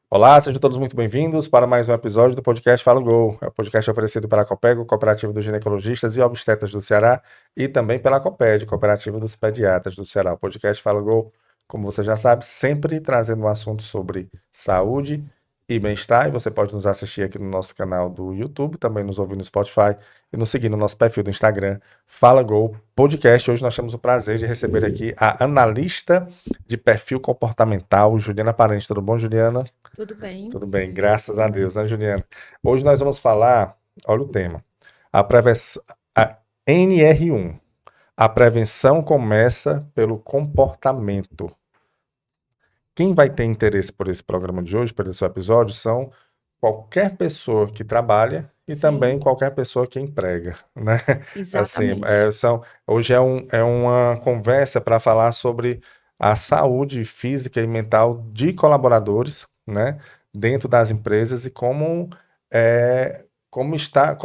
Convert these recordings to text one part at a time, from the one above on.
Olá, sejam todos muito bem-vindos para mais um episódio do podcast Fala Gol. É o podcast oferecido pela Copego, Cooperativa dos Ginecologistas e Obstetras do Ceará, e também pela Coped, Cooperativa dos Pediatras do Ceará. O podcast Fala Gol, como você já sabe, sempre trazendo um assunto sobre saúde e bem-estar. E você pode nos assistir aqui no nosso canal do YouTube, também nos ouvir no Spotify e nos seguir no nosso perfil do Instagram, Fala Gol Podcast. Hoje nós temos o prazer de receber aqui a analista de perfil comportamental, Juliana Parente. Tudo bom, Juliana? Tudo bem? Tudo bem, graças a Deus, né, Juliana? Hoje nós vamos falar, olha o tema, a prevenção, a NR1. A prevenção começa pelo comportamento. Quem vai ter interesse por esse programa de hoje, por esse episódio, são qualquer pessoa que trabalha e também Sim, qualquer pessoa que emprega, né? Assim, exatamente. hoje é uma conversa para falar sobre a saúde física e mental de colaboradores, né? Dentro das empresas e é, como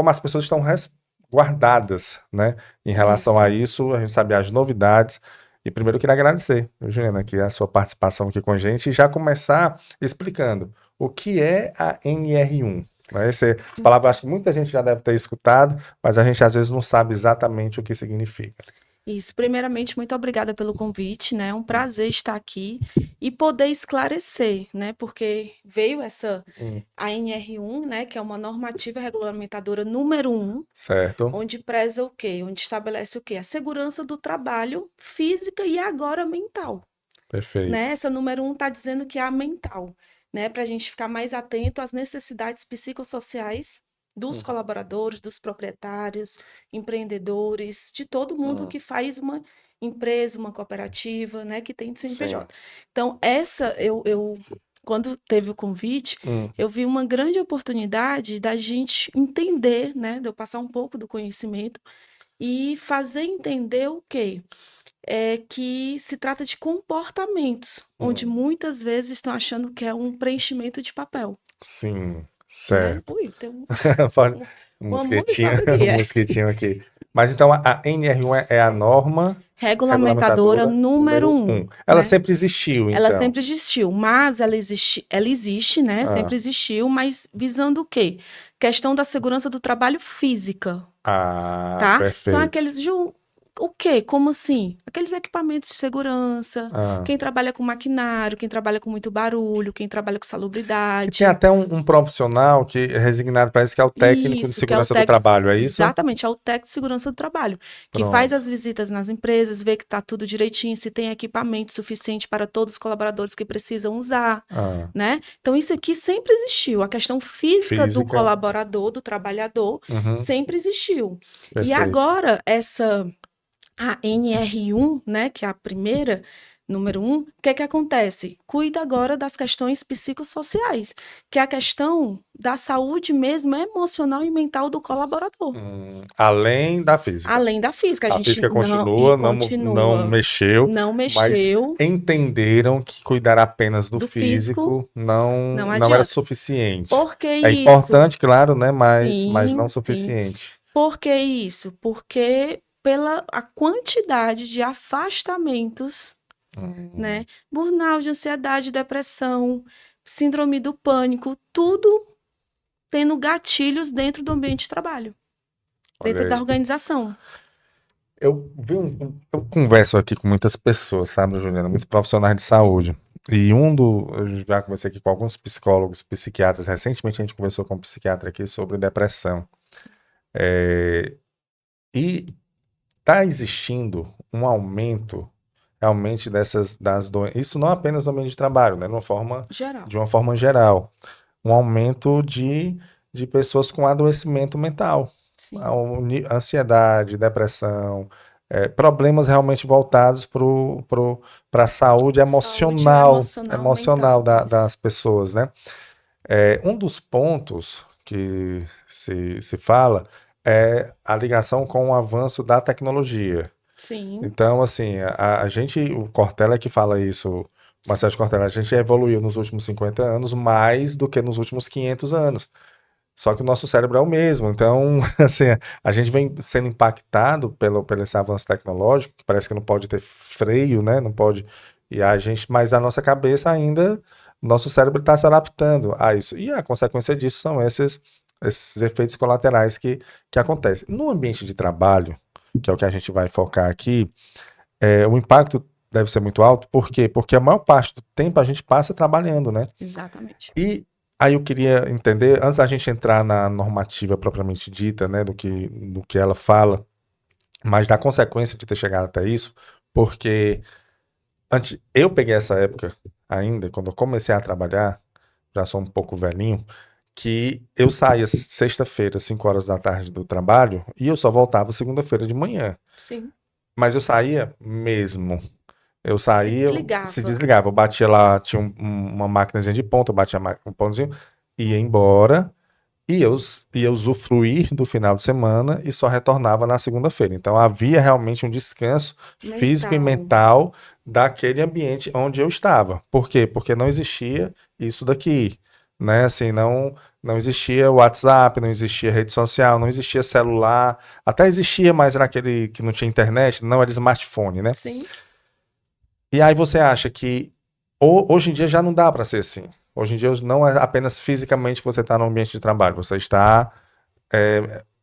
as pessoas estão resguardadas, né? Em relação a Isso. isso, a gente sabe as novidades. E primeiro eu queria agradecer, Eugênia, aqui a sua participação aqui com a gente e já começar explicando o que é a NR1. Né? Essa palavra acho que muita gente já deve ter escutado, mas a gente às vezes não sabe exatamente o que significa. Isso. Primeiramente, muito obrigada pelo convite, né? É um prazer estar aqui e poder esclarecer, né? Porque veio essa Hum, ANR1, né? Que é uma normativa regulamentadora número 1, certo? onde preza o quê? Onde estabelece o quê? A segurança do trabalho física e agora mental, né? Perfeito. Essa número 1 está dizendo que é a mental, né? Para a gente ficar mais atento às necessidades psicossociais dos Uhum, colaboradores, dos proprietários, empreendedores, de todo mundo uhum, que faz uma empresa, uma cooperativa, né? Que tem sim. CNPJ. Então, quando teve o convite, Hum, eu vi uma grande oportunidade da gente entender, né? De eu passar um pouco do conhecimento e fazer entender o quê? Que se trata de comportamentos, onde hum, muitas vezes estão achando que é um preenchimento de papel, sim, né? certo. Ui, tem Pode- um, Um uma mosquitinho, munição aqui. um mosquitinho aqui. Mas então a NR1 é a norma Regulamentadora regulamentadora número número um, um. Ela né? sempre existiu, Ela então. sempre existiu, mas ela existe, né? Ah, Sempre existiu, mas visando o quê? Questão da segurança do trabalho física, tá? São perfeito. aqueles o quê? Como assim? Aqueles equipamentos de segurança, Ah. quem trabalha com maquinário, quem trabalha com muito barulho, quem trabalha com Que tem salubridade. até um profissional que é resignado, parece que é o técnico de Isso, que é o segurança do técnico, trabalho, é isso? exatamente, é o técnico de segurança do trabalho, que faz Pronto. as visitas nas empresas, vê que está tudo direitinho, se tem equipamento suficiente para todos os colaboradores que precisam usar, Ah, né? Então, isso aqui sempre existiu. A questão física do física. colaborador, do trabalhador, Uhum, sempre existiu. E perfeito. agora, a NR1, né, que é a primeira, número 1, o que é que acontece? Cuida agora das questões psicossociais, que é a questão da saúde mesmo emocional e mental do colaborador. Além da física. Além da física, a A gente física não e continua, não continua, mexeu, não mas mexeu entenderam que cuidar apenas do do físico, físico não não era adianta. suficiente. Por que É isso? importante, claro, né? Mas Sim, não sim. suficiente. Por que isso? Porque pela a quantidade de afastamentos, Hum, né? Burnout, ansiedade, depressão, síndrome do pânico, tudo tendo gatilhos dentro do ambiente de trabalho, olha dentro da aí. organização. Eu converso aqui com muitas pessoas, sabe, Juliana? Muitos profissionais de Sim, saúde. Eu já conversei aqui com alguns psicólogos, psiquiatras. Recentemente a gente conversou com um psiquiatra aqui sobre depressão. E está existindo um aumento realmente das doenças. Isso não apenas no ambiente de trabalho, né? geral. De uma forma geral. Um aumento de pessoas com adoecimento mental. Sim. Ansiedade, depressão, problemas realmente voltados para a saúde Saúde emocional, emocional mental, isso. das pessoas, né? Um dos pontos que se fala é a ligação com o avanço da tecnologia. Sim, Então, assim, a gente, o Cortella é que fala isso, o sim. Marcelo Cortella, a gente evoluiu nos últimos 50 anos mais do que nos últimos 500 anos. Só que o nosso cérebro é o mesmo. Então, assim, a gente vem sendo impactado pelo esse avanço tecnológico, que parece que não pode ter freio, né? Não pode. Mas a nossa cabeça ainda o nosso cérebro está se adaptando a isso. E a consequência disso são esses efeitos colaterais que acontecem. No ambiente de trabalho, que é o que a gente vai focar aqui, o impacto deve ser muito alto. Por quê? Porque a maior parte do tempo a gente passa trabalhando, né? Exatamente. E aí eu queria entender, antes da gente entrar na normativa propriamente dita, né, do que ela fala, mas da consequência de ter chegado até isso, porque eu peguei essa época ainda, quando eu comecei a trabalhar, já sou um pouco velhinho, que eu saía sexta-feira, 5 horas da tarde do trabalho, e eu só voltava segunda-feira de manhã. Sim. Mas eu saía mesmo. Eu saía, se desligava. desligava. Eu batia lá, tinha uma maquinazinha de ponta, eu batia um pãozinho, ia embora, e ia usufruir do final de semana e só retornava na segunda-feira. Então havia realmente um descanso físico e mental daquele ambiente onde eu estava. Por quê? Porque não existia isso daqui, né? Assim, não existia WhatsApp, não existia rede social, não existia celular, até existia, mas era aquele que não tinha internet, não era smartphone, né? Sim. E aí você acha que hoje em dia já não dá para ser assim. Hoje em dia não é apenas fisicamente que você está no ambiente de trabalho, você está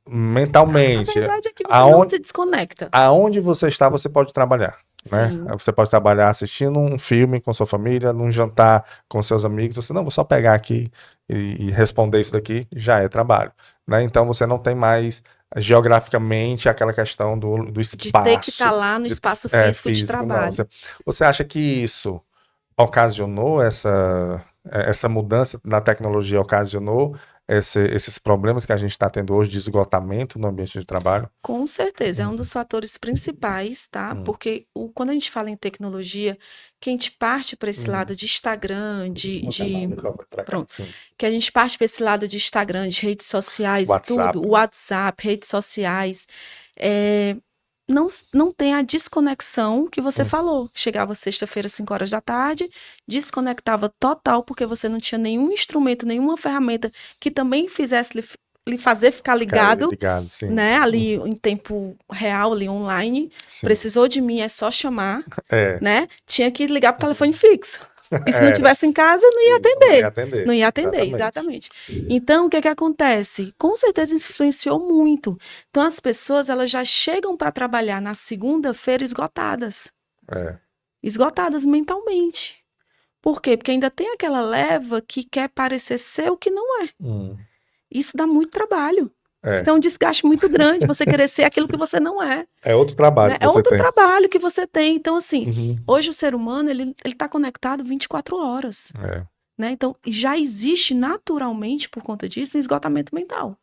mentalmente. A verdade é que você não se desconecta. Aonde você está, você pode trabalhar. Né? Sim. Você pode trabalhar assistindo um filme com sua família, num jantar com seus amigos. Você não, vou só pegar aqui e responder isso daqui, já é trabalho. Né? Então você não tem mais geograficamente aquela questão do espaço. De ter que estar lá no espaço físico de trabalho. Não. Você acha que isso ocasionou essa mudança na tecnologia, ocasionou esses problemas que a gente está tendo hoje de esgotamento no ambiente de trabalho? Com certeza, é um dos fatores principais, tá? Porque quando a gente fala em tecnologia, que a gente parte para esse lado de Instagram, pronto, que a gente parte para esse lado de Instagram, de redes sociais e tudo, WhatsApp, redes sociais, não tem a desconexão que você falou. Chegava sexta-feira, 5 horas da tarde, desconectava total, porque você não tinha nenhum instrumento, nenhuma ferramenta que também fizesse lhe fazer ficar ligado, sim. né? Ali em tempo real, ali online. Sim. Precisou de mim, é só chamar, né? Tinha que ligar para o telefone fixo. E se não estivesse em casa, não ia atender. Não ia atender, exatamente. Então, o que acontece? Com certeza isso influenciou muito. Então, as pessoas, elas já chegam para trabalhar na segunda-feira esgotadas. Esgotadas mentalmente. Por quê? Porque ainda tem aquela leva que quer parecer ser o que não é. Isso dá muito trabalho. Isso é um desgaste muito grande, você querer ser aquilo que você não é. É outro trabalho, né? É outro trabalho que você tem. Então, assim, hoje o ser humano, ele está conectado 24 horas. Né? Então, já existe naturalmente, por conta disso, um esgotamento mental.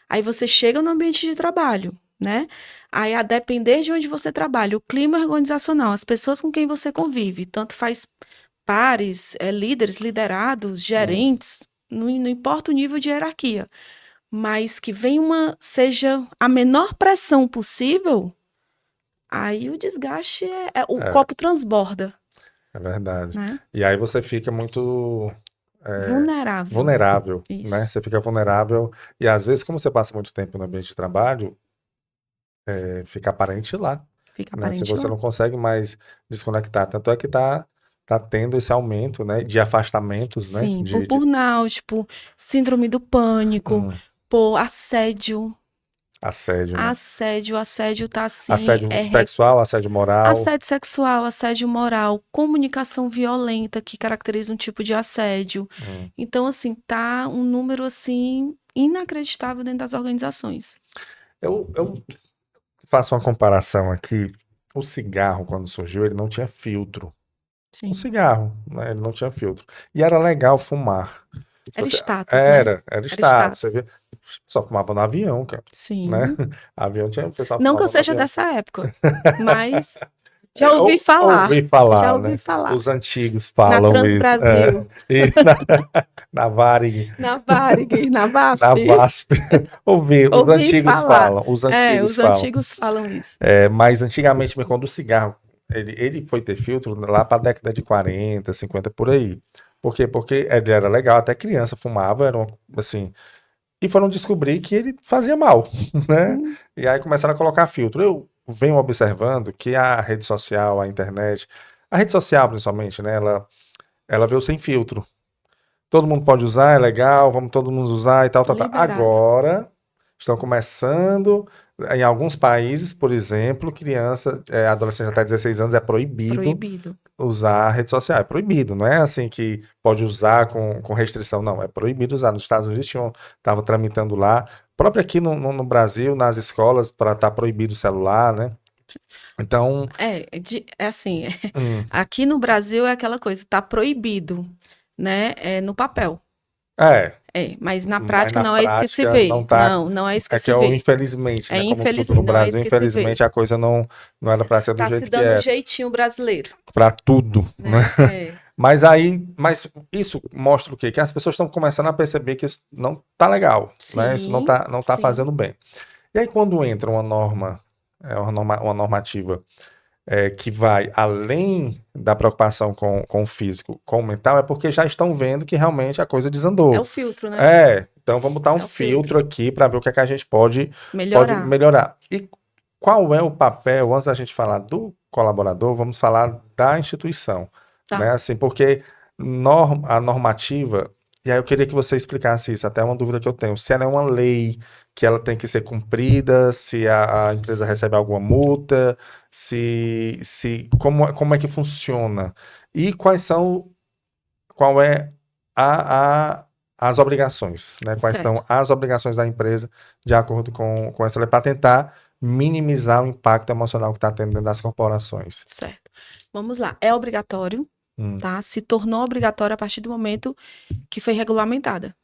Aí você chega no ambiente de trabalho, né? Aí, a depender de onde você trabalha, o clima organizacional, as pessoas com quem você convive, tanto faz pares, líderes, liderados, gerentes, não importa o nível de hierarquia, mas que seja a menor pressão possível, aí o desgaste o copo transborda. É verdade. Né? E aí você fica muito vulnerável, né? Você fica vulnerável e às vezes, como você passa muito tempo no ambiente de trabalho, fica aparente lá. Fica né? aparente Se você lá. não consegue mais desconectar, tanto é que tá tendo esse aumento, né, de afastamentos, Sim, né? por burnout, por síndrome do pânico, por assédio. Assédio, né? Assédio tá assim... Assédio sexual, assédio moral. Assédio sexual, assédio moral, comunicação violenta, que caracteriza um tipo de assédio. Então, assim, tá um número, assim, inacreditável dentro das organizações. Eu faço uma comparação aqui. O cigarro, quando surgiu, ele não tinha filtro. Sim. O cigarro, né? Ele não tinha filtro. E era legal fumar. Era status, né? Era status. Você via, só fumava no avião, cara. Sim. Né? Avião tinha pessoal. Não que eu seja dessa época, mas já ouvi falar. Já ouvi falar. Os antigos falam na Transbrasil. Isso. Na Varig. Na Varig, na VASP. Na VASP. Os antigos falam. Os antigos falam isso. Mas antigamente, quando o cigarro ele foi ter filtro lá para a década de 40, 50, por aí. Por quê? Porque ele era legal, até criança fumava, assim... E foram descobrir que ele fazia mal, né? E aí começaram a colocar filtro. Eu venho observando que a rede social, a internet... A rede social, principalmente, né? Ela veio sem filtro. todo mundo pode usar, é legal, vamos todo mundo usar e tal, tal, tal. Liberado. Agora, estão começando, em alguns países, por exemplo, criança, adolescente até 16 anos, é Proibido. usar rede social. É proibido, não é assim que pode usar com restrição, não. É proibido usar. Nos Estados Unidos estava tramitando lá, próprio aqui no Brasil, nas escolas, para estar proibido o celular, né? Então, É assim, hum, aqui no Brasil é aquela coisa, tá proibido, né? É no papel. é, Mas na mas prática na não é isso que se prática não vê. tá. Não é isso que É que se é o vê. infelizmente, É né? Como tudo no infelizmente, não é Brasil, isso que se vê. infelizmente a coisa não era para ser do Tá se jeito que dando um era. jeitinho brasileiro, Para tudo, né? né? Mas isso mostra o quê? Que as pessoas estão começando a perceber que isso não tá legal, né? Isso Sim, não tá sim. fazendo bem. E aí quando entra uma norma, uma normativa que vai além da preocupação com o físico, com o mental, é porque já estão vendo que realmente a coisa É o desandou. filtro, né? Então vamos botar um É o filtro. filtro aqui para ver o que é que a gente pode Melhorar. melhorar. E qual é o papel, antes da gente falar do colaborador, vamos falar da instituição, né? Tá. Assim, porque a normativa, e aí eu queria que você explicasse isso, até uma dúvida que eu tenho, se ela é uma lei que ela tem que ser cumprida, se a empresa recebe alguma multa, como é que funciona e qual é a, a- as obrigações, né? Quais Certo. são as obrigações da empresa de acordo com essa lei para tentar minimizar o impacto emocional que está tendo dentro das corporações. Certo. Vamos lá. É obrigatório, Hum, tá? Se tornou obrigatório a partir do momento que foi regulamentada.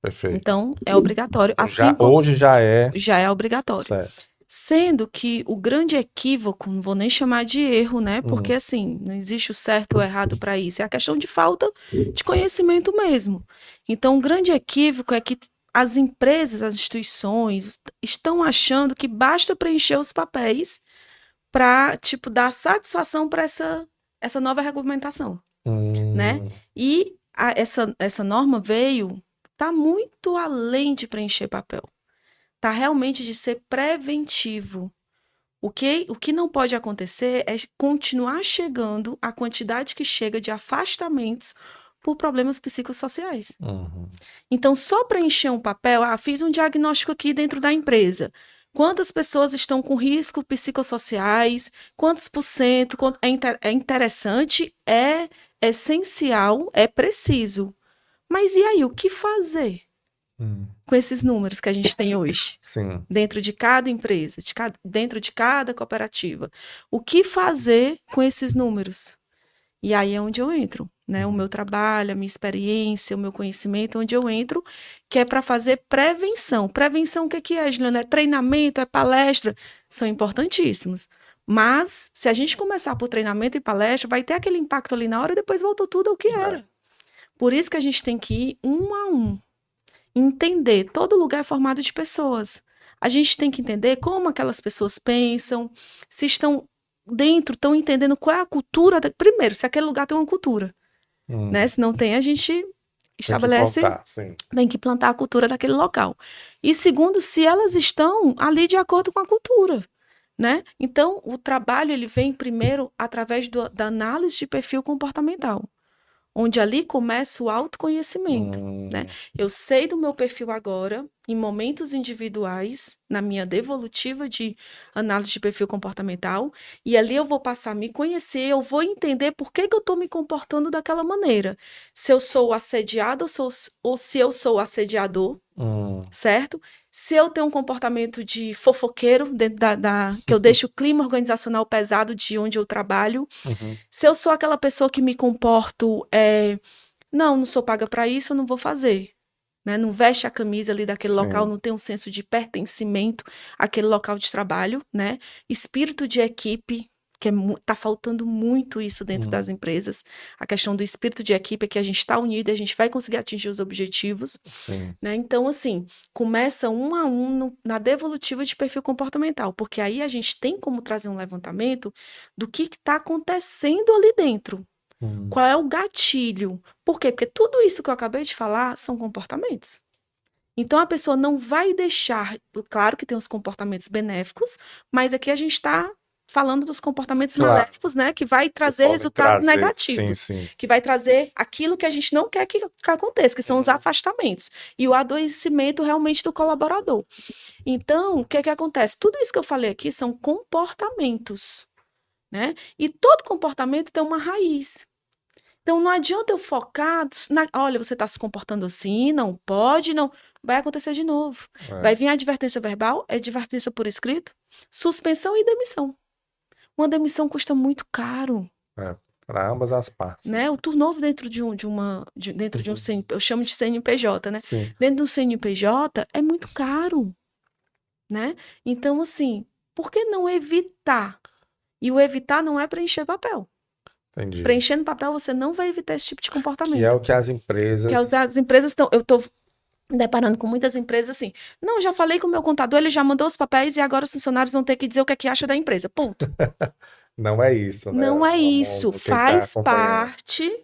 perfeito. Então, é obrigatório, Então, assim como hoje já é já é obrigatório. certo. Sendo que o grande equívoco, não vou nem chamar de erro, né? Porque Hum, assim, não existe o certo ou errado para isso, é a questão de falta de conhecimento mesmo. Então, o grande equívoco é que as empresas, as instituições estão achando que basta preencher os papéis para, tipo, dar satisfação para essa nova regulamentação, né? hum, E essa norma veio, tá muito além de preencher papel. Tá realmente de ser preventivo. O que não pode acontecer é continuar chegando a quantidade que chega de afastamentos por problemas psicossociais. uhum, Então, só preencher um papel, fiz um diagnóstico aqui dentro da empresa. Quantas pessoas estão com riscos psicossociais? Quantos por cento? É interessante, é essencial, é preciso. Mas e aí, o que fazer hum, com esses números que a gente tem hoje? sim. Dentro de cada empresa, dentro de cada cooperativa. O que fazer com esses números? E aí é onde eu entro, né? O meu trabalho, a minha experiência, o meu conhecimento, onde eu entro, que é para fazer prevenção. Prevenção, o que é, Juliana? É treinamento, é palestra? São importantíssimos. Mas, se a gente começar por treinamento e palestra, vai ter aquele impacto ali na hora e depois voltou tudo ao que É. era. Por isso que a gente tem que ir um a um. Entender, todo lugar é formado de pessoas. A gente tem que entender como aquelas pessoas pensam, se estão dentro, estão entendendo qual é a cultura. Primeiro, se aquele lugar tem uma cultura, Hum, né? Se não tem, a gente tem que estabelece, contar, sim. tem que plantar a cultura daquele local. E segundo, se elas estão ali de acordo com a cultura, né? Então, o trabalho ele vem primeiro através da análise de perfil comportamental, onde ali começa o autoconhecimento, né? Hum, Eu sei do meu perfil agora, em momentos individuais, na minha devolutiva de análise de perfil comportamental, e ali eu vou passar a me conhecer, eu vou entender por que eu estou me comportando daquela maneira. Se eu sou assediado ou se eu sou assediador, hum, certo? Se eu tenho um comportamento de fofoqueiro, dentro que eu deixo o clima organizacional pesado de onde eu trabalho, uhum, se eu sou aquela pessoa que me comporto, não sou paga para isso, eu não vou fazer. Né? Não veste a camisa ali daquele local, sim. não tem um senso de pertencimento àquele local de trabalho, né? Espírito de equipe, que tá faltando muito isso dentro Hum, das empresas. A questão do espírito de equipe é que a gente está unido e a gente vai conseguir atingir os objetivos, sim. né? Então, assim, começa um a um na devolutiva de perfil comportamental, porque aí a gente tem como trazer um levantamento do que está acontecendo ali dentro. Hum, Qual é o gatilho? Por quê? Porque tudo isso que eu acabei de falar são comportamentos. Então a pessoa não vai deixar. Claro que tem os comportamentos benéficos, mas aqui a gente está falando dos comportamentos Claro. maléficos, né? Que vai trazer podem resultados trazer, negativos. sim. Que vai trazer aquilo que a gente não quer que aconteça, que são os afastamentos. E o adoecimento realmente do colaborador. Então, o que é que acontece? Tudo isso que eu falei aqui são comportamentos, né? E todo comportamento tem uma raiz. Então, não adianta eu focar olha, você está se comportando assim, não pode, não. Vai acontecer de novo. Vai vir a advertência verbal, advertência por escrito, suspensão e demissão. Uma demissão custa muito caro. Para ambas as partes. Né? O turnover dentro de um eu chamo de CNPJ, né? Sim. Dentro do CNPJ é muito caro, né? Então, assim, por que não evitar? E o evitar não é preencher papel. Entendi. Preenchendo papel, você não vai evitar esse tipo de comportamento. Que é o que as empresas... as empresas estão... Eu estou deparando com muitas empresas assim, não, já falei com o meu contador, ele já mandou os papéis e agora os funcionários vão ter que dizer o que é que acha da empresa, ponto. Não é isso, né? Não é isso, faz parte,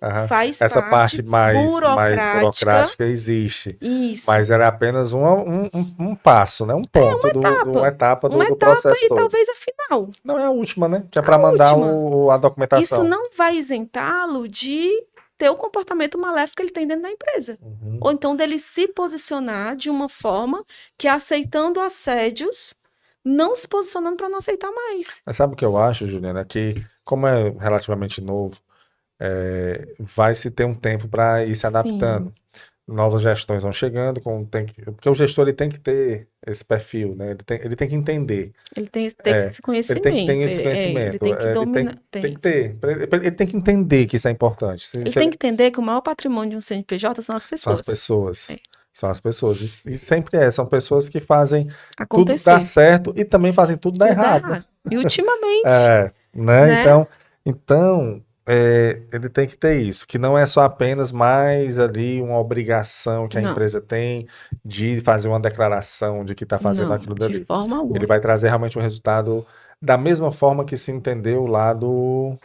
essa parte mais burocrática existe. Isso. Mas era apenas um passo, né? Um ponto uma etapa do processo e todo. talvez a final. Não é a última, né? Que é para mandar a documentação. Isso não vai isentá-lo de ter o comportamento maléfico que ele tem dentro da empresa. Ou então dele se posicionar de uma forma que, aceitando assédios, não se posicionando para não aceitar mais. Mas sabe o que eu acho, Juliana? Que, como é relativamente novo, vai se ter um tempo para ir se adaptando. Novas gestões vão chegando, porque o gestor ele tem que ter esse perfil, né? Ele tem que entender. Ele tem esse conhecimento. Ele tem que ter esse conhecimento. Ele tem que dominar. Tem que ter. Ele tem que entender que isso é importante. Ele tem que entender que o maior patrimônio de um CNPJ são as pessoas. São as pessoas. São as pessoas. E sempre são pessoas que fazem acontecer. Tudo dar certo e também fazem tudo dar errado. E ultimamente. Né? Então ele tem que ter isso, que não é só apenas mais ali uma obrigação que a empresa tem de fazer uma declaração de que está fazendo aquilo dali. De forma alguma. Ele vai trazer realmente um resultado da mesma forma que se entendeu o lado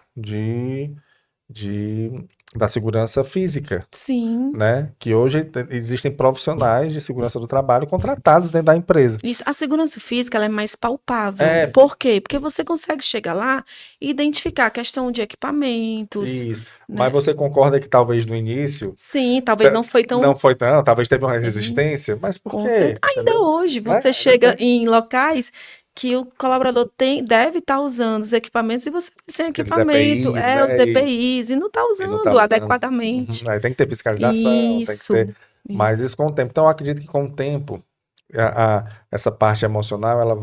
da segurança física. Sim. Né? Que hoje existem profissionais de segurança do trabalho contratados dentro da empresa. Isso. A segurança física ela é mais palpável. Por quê? Porque você consegue chegar lá e identificar a questão de equipamentos. Isso. Né? Mas você concorda que talvez no início... Sim, talvez não foi tão... Não foi tão, talvez teve uma resistência, mas por quê? Ainda hoje, você chega em locais que o colaborador deve estar usando os equipamentos e você sem equipamento, os DPIs, e não está usando adequadamente. Aí tem que ter fiscalização, tem que ter... Mas isso com o tempo. Então, eu acredito que com o tempo, essa parte emocional, ela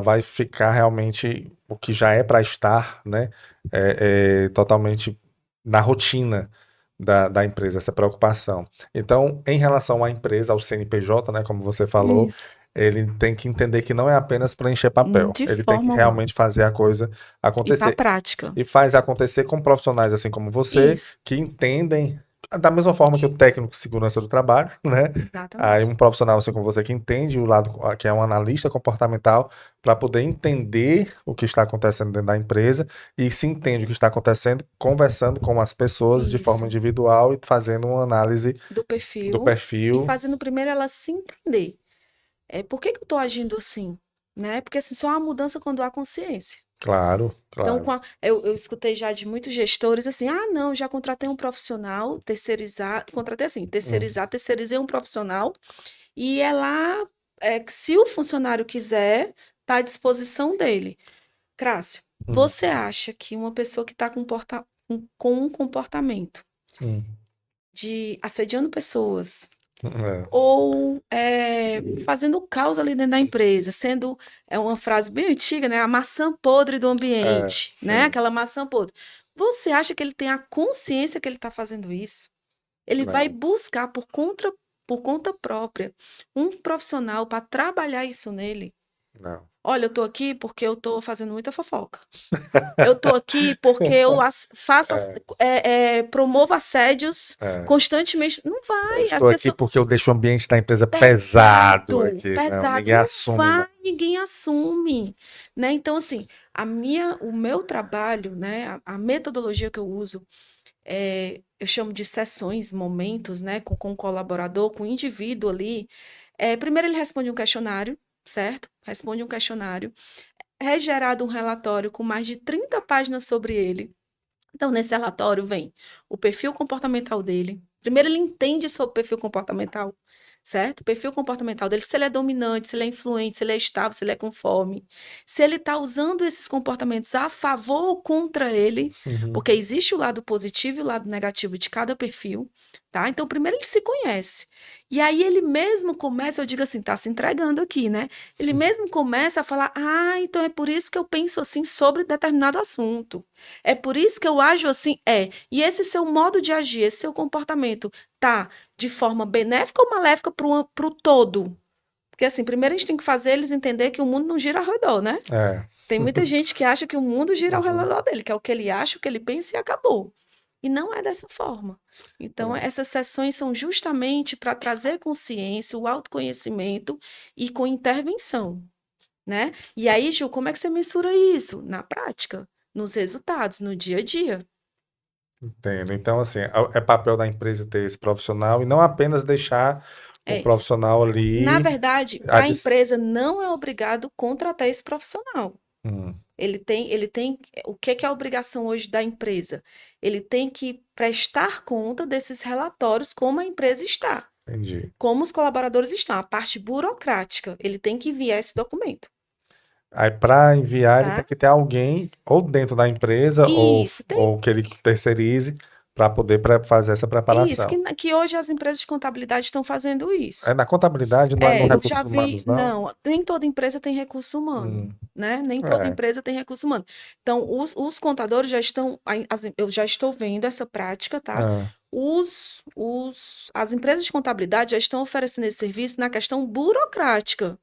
vai ficar realmente o que já é para estar, né? Totalmente na rotina da empresa, essa preocupação. Então, em relação à empresa, ao CNPJ, né, como você falou, ele tem que entender que não é apenas para encher papel. Ele tem que realmente fazer a coisa acontecer. E pra prática. E faz acontecer com profissionais assim como você, que entendem, da mesma forma que o técnico de segurança do trabalho, né? Exatamente. Aí um profissional assim como você que entende o lado, que é um analista comportamental, para poder entender o que está acontecendo dentro da empresa e se entende o que está acontecendo, conversando com as pessoas de forma individual e fazendo uma análise do perfil. E fazendo primeiro ela se entender. Por que eu estou agindo assim? Né? Porque assim, só há mudança quando há consciência. Claro. Então, eu escutei já de muitos gestores assim, não, já contratei um profissional, terceirizei um profissional, e é lá, se o funcionário quiser, está à disposição dele. Crácio, você acha que uma pessoa que está com um comportamento de assediando pessoas, ou fazendo caos ali dentro da empresa, sendo uma frase bem antiga, né? A maçã podre do ambiente, né? Aquela maçã podre. Você acha que ele tem a consciência que ele está fazendo isso? Ele vai buscar por conta própria um profissional para trabalhar isso nele? Não. Olha, eu tô aqui porque eu tô fazendo muita fofoca. Eu tô aqui porque eu promovo assédios constantemente. Não vai. Eu estou aqui porque eu deixo o ambiente da empresa pesado aqui. Não, ninguém assume. Ninguém assume. Né? Então, assim, o meu trabalho, né, a metodologia que eu uso, eu chamo de sessões, momentos, né, com o colaborador, com o indivíduo ali. Primeiro ele responde um questionário, certo? Responde um questionário. regerado um relatório com mais de 30 páginas sobre ele. Então, nesse relatório vem o perfil comportamental dele. Primeiro, ele entende sobre o perfil comportamental, certo? O perfil comportamental dele, se ele é dominante, se ele é influente, se ele é estável, se ele é conforme. Se ele está usando esses comportamentos a favor ou contra ele, Uhum. porque existe o lado positivo e o lado negativo de cada perfil, tá? Então, primeiro ele se conhece. E aí ele mesmo começa, eu digo assim, tá se entregando aqui, né? Ele mesmo começa a falar: ah, então é por isso que eu penso assim sobre determinado assunto. É por isso que eu ajo assim, E esse seu modo de agir, esse seu comportamento, tá de forma benéfica ou maléfica para o todo? Porque assim, primeiro a gente tem que fazer eles entender que o mundo não gira ao redor, né? É. Tem muita gente que acha que o mundo gira ao Uhum. redor dele, que é o que ele acha, o que ele pensa e acabou. E não é dessa forma. Então, É. essas sessões são justamente para trazer consciência, o autoconhecimento e com intervenção, né? E aí, Ju, como é que você mensura isso? Na prática, nos resultados, no dia a dia. Entendo. Então, assim, é papel da empresa ter esse profissional e não apenas deixar o É, profissional na ali. verdade, A a dis... empresa não é obrigado a contratar esse profissional. Hum, Ele tem, o que é a obrigação hoje da empresa? Ele tem que prestar conta desses relatórios, como a empresa está, entendi. como os colaboradores estão, a parte burocrática. Ele tem que enviar esse documento, Aí, para enviar, ele tem tá? que ter alguém ou dentro da empresa Isso, tem ou que ele terceirize para poder fazer essa isso, preparação. que hoje as empresas de contabilidade estão fazendo É isso. na contabilidade, não é no Eu já recursos vi, humanos, não? não, nem toda empresa tem recurso humano, Hum, né? Nem toda é, empresa tem recurso humano. Então, os contadores já estão, eu já estou vendo essa prática, tá? é, As empresas de contabilidade já estão oferecendo esse serviço na questão burocrática,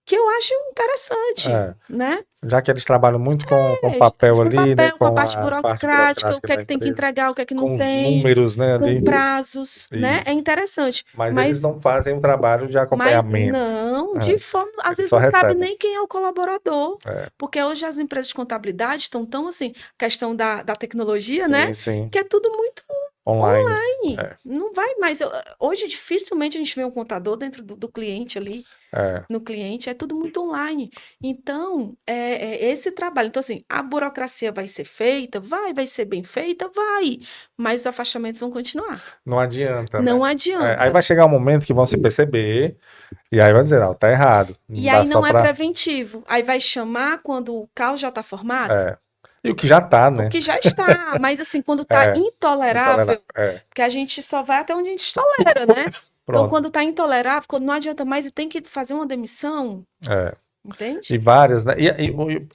que eu acho interessante, é. né? Já que eles trabalham muito com É, papel com ali, né, papel, com a com parte a parte burocrática, o burocrática que é da que tem que empresa, entregar, o que é que não com os tem, números, né, com ali, prazos, né? É isso. interessante, Mas eles mas não fazem o trabalho de Mas acompanhamento. não, de É, forma, às eles vezes só não sabe recebem. nem quem é o colaborador, É, porque hoje as empresas de contabilidade estão tão assim, questão da tecnologia, né? sim, sim. Que é tudo muito Online. online. É, Não vai mais. Hoje dificilmente a gente vê um contador dentro do cliente ali, é. no cliente, é tudo muito online. Então, é esse trabalho. Então, assim, a burocracia vai ser feita, vai ser bem feita, vai, mas os afastamentos vão continuar. Não adianta, né? Não É, aí adianta. vai chegar um momento que vão se perceber e aí vai dizer, não, tá errado. E Não dá aí só não é pra. preventivo. Aí vai chamar quando o caos já está formado? É. E o que já tá, O né? que já está. Mas assim, quando está É, intolerável. intolerável, É, porque a gente só vai até onde a gente tolera, né? Então, pronto. quando está intolerável, quando não adianta mais e tem que fazer uma demissão, É. E entende? várias, né?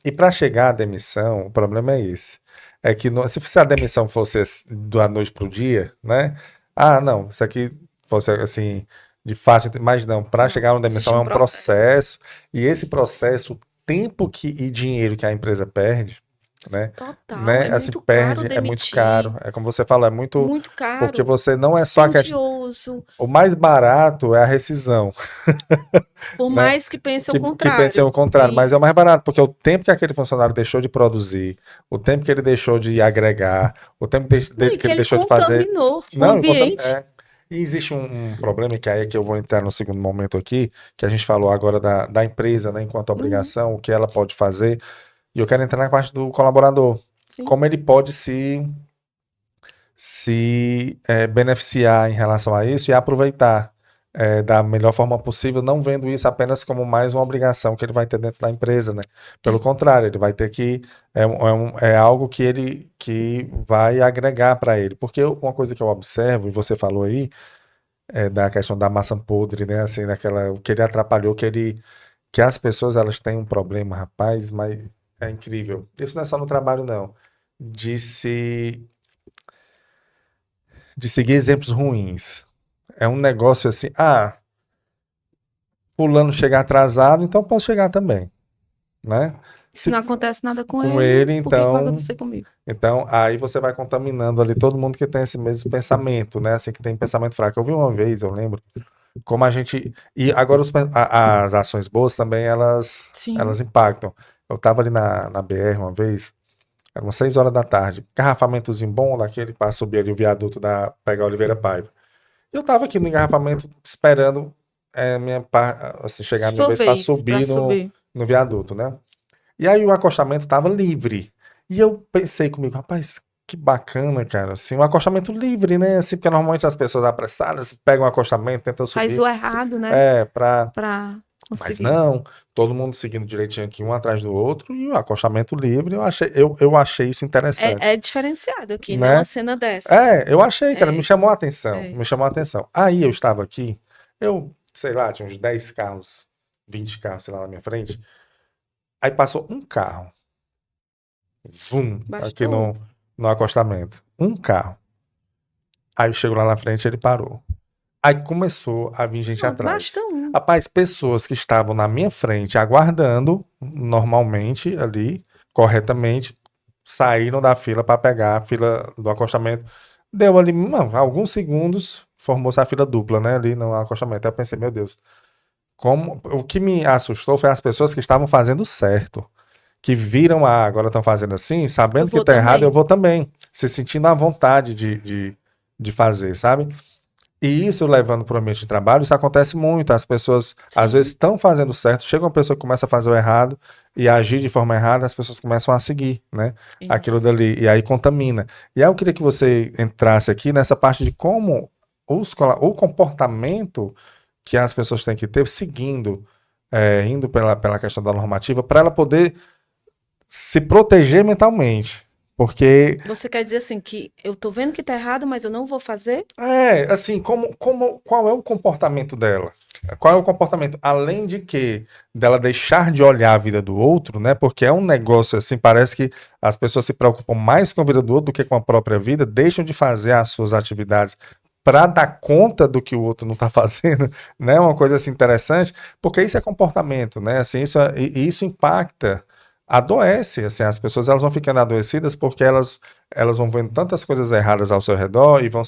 E para chegar à demissão, o problema é esse. É que se a demissão fosse da noite pro dia, né? Ah, não, isso aqui fosse assim, de fácil, mas não, para Não, chegar a uma demissão existe é um um processo. processo, e esse processo, o tempo e dinheiro que a empresa perde, né? Total, é Né? Assim, muito caro perde, é muito caro. demitir, É como você falou, é muito. muito Porque caro, você não é só a questão. dispendioso, O mais barato é a rescisão, por né? mais que pense o Que pensem o contrário. contrário, mas é o Isso. mais barato, porque o tempo que aquele funcionário deixou de produzir, o tempo que ele deixou de agregar, o tempo Não, e que que ele ele deixou de fazer. contaminou o Não, ambiente. é. E existe um problema, que aí é que eu vou entrar no segundo momento aqui, que a gente falou agora da empresa, né, enquanto Uhum, obrigação, o que ela pode fazer, e eu quero entrar na parte do colaborador. sim. Como ele pode se beneficiar em relação a isso e aproveitar da melhor forma possível, não vendo isso apenas como mais uma obrigação que ele vai ter dentro da empresa, né? Pelo É. contrário, ele vai ter que é algo que ele que vai agregar para ele, porque uma coisa que eu observo e você falou aí é da questão da maçã podre, né? Assim, daquela o que ele atrapalhou, que as pessoas elas têm um problema, rapaz, mas é incrível. Isso não é só no trabalho, não. De se de seguir exemplos ruins. É um negócio assim, fulano chega atrasado, então posso chegar também, né? Se Se não f- acontece nada com com ele, ele, por que que vai então, acontecer comigo? aí você vai contaminando ali todo mundo que tem esse mesmo pensamento, né? Assim que tem pensamento fraco. Eu vi uma vez, eu lembro, como a gente e agora as ações boas também elas Sim. impactam. Eu tava ali na BR uma vez, eram 6 horas da tarde, engarrafamentozinho bom daquele para subir ali o viaduto da pegar Oliveira Paiva. Eu tava aqui no engarrafamento esperando assim, chegar a minha Sua vez para vez para subir subir. no viaduto, né? E aí o acostamento estava livre. E eu pensei comigo, rapaz, que bacana, cara, assim, um acostamento livre, né? Assim, porque normalmente as pessoas apressadas pegam um acostamento, tentam Faz subir, o errado, né? pra... Pra Mas conseguir. não, todo mundo seguindo direitinho aqui, um atrás do outro, e o acostamento livre, eu achei isso interessante, É diferenciado aqui, né? Uma né? cena dessa. Eu achei, cara, me É, chamou a atenção, é. me chamou a atenção. Aí eu estava aqui, sei lá, tinha uns 10 carros, 20 carros, sei lá, na minha frente, aí passou um carro, vum, aqui Bastou. no acostamento, um carro. Aí eu chego lá na frente, ele parou. Aí começou a vir gente Pronto, basta atrás. um. Rapaz, pessoas que estavam na minha frente aguardando normalmente ali, corretamente, saíram da fila para pegar a fila do acostamento. Deu ali, não, alguns segundos, formou-se a fila dupla, né, ali no acostamento. Aí eu pensei, meu Deus, o que me assustou foi as pessoas que estavam fazendo certo, que viram, agora estão fazendo assim, Eu sabendo que vou tá errado, eu também. vou também, se sentindo à vontade de fazer, sabe? E isso levando para o ambiente de trabalho, isso acontece muito. As pessoas às vezes Sim, estão fazendo certo, chega uma pessoa que começa a fazer o errado e agir de forma errada, as pessoas começam a seguir, né? Aquilo isso. dali, e aí contamina. E aí eu queria que você entrasse aqui nessa parte de como o comportamento que as pessoas têm que ter seguindo, indo pela questão da normativa, para ela poder se proteger mentalmente. Porque Você quer dizer assim que eu tô vendo que tá errado, mas eu não vou fazer? assim, qual é o comportamento dela? Qual é o comportamento? Além de que dela deixar de olhar a vida do outro, né? Porque é um negócio assim, parece que as pessoas se preocupam mais com a vida do outro do que com a própria vida, deixam de fazer as suas atividades para dar conta do que o outro não está fazendo, né? Uma coisa assim interessante, porque isso é comportamento, né? Assim, isso impacta, adoece, assim, as pessoas elas vão ficando adoecidas porque elas vão vendo tantas coisas erradas ao seu redor e vão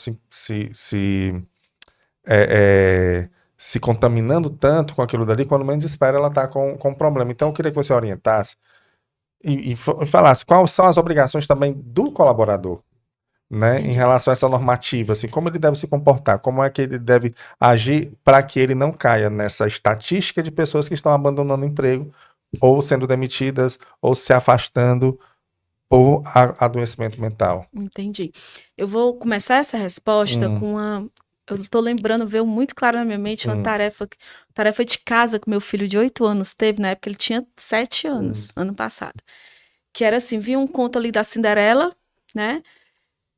é, é, se contaminando tanto com aquilo dali, quando menos espera, ela está com um problema. Então, eu queria que você orientasse e falasse quais são as obrigações também do colaborador, né, em Entendi. relação a essa normativa, assim, como ele deve se comportar, como é que ele deve agir para que ele não caia nessa estatística de pessoas que estão abandonando o emprego, ou sendo demitidas, ou se afastando por adoecimento mental. Entendi. Eu vou começar essa resposta Hum, com uma. Eu tô lembrando, veio muito claro na minha mente uma hum, tarefa de casa que meu filho de 8 anos teve, na época ele tinha 7 hum. anos, ano passado. Que era assim, vinha um conto ali da Cinderela, né?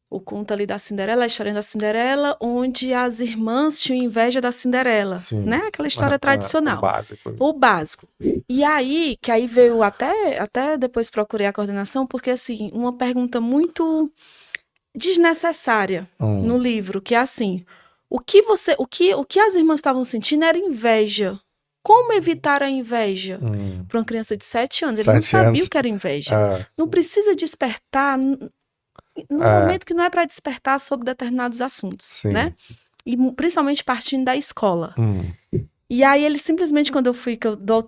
O conto ali da Cinderela, a história da Cinderela, onde as irmãs tinham inveja da Cinderela, né? Sim. Aquela história O tradicional, básico. o básico. E aí, que aí veio até depois procurei a coordenação, porque assim, uma pergunta muito desnecessária no Hum, livro, que é assim, o que as irmãs estavam sentindo era inveja. Como evitar a inveja? hum. Para uma criança de 7 anos, ele não 7 anos. sabia o que era inveja. Ah, Não precisa despertar no ah, momento que não é para despertar sobre determinados assuntos, né? sim. E principalmente partindo da escola. Hum, E aí ele simplesmente, quando eu fui, que eu dou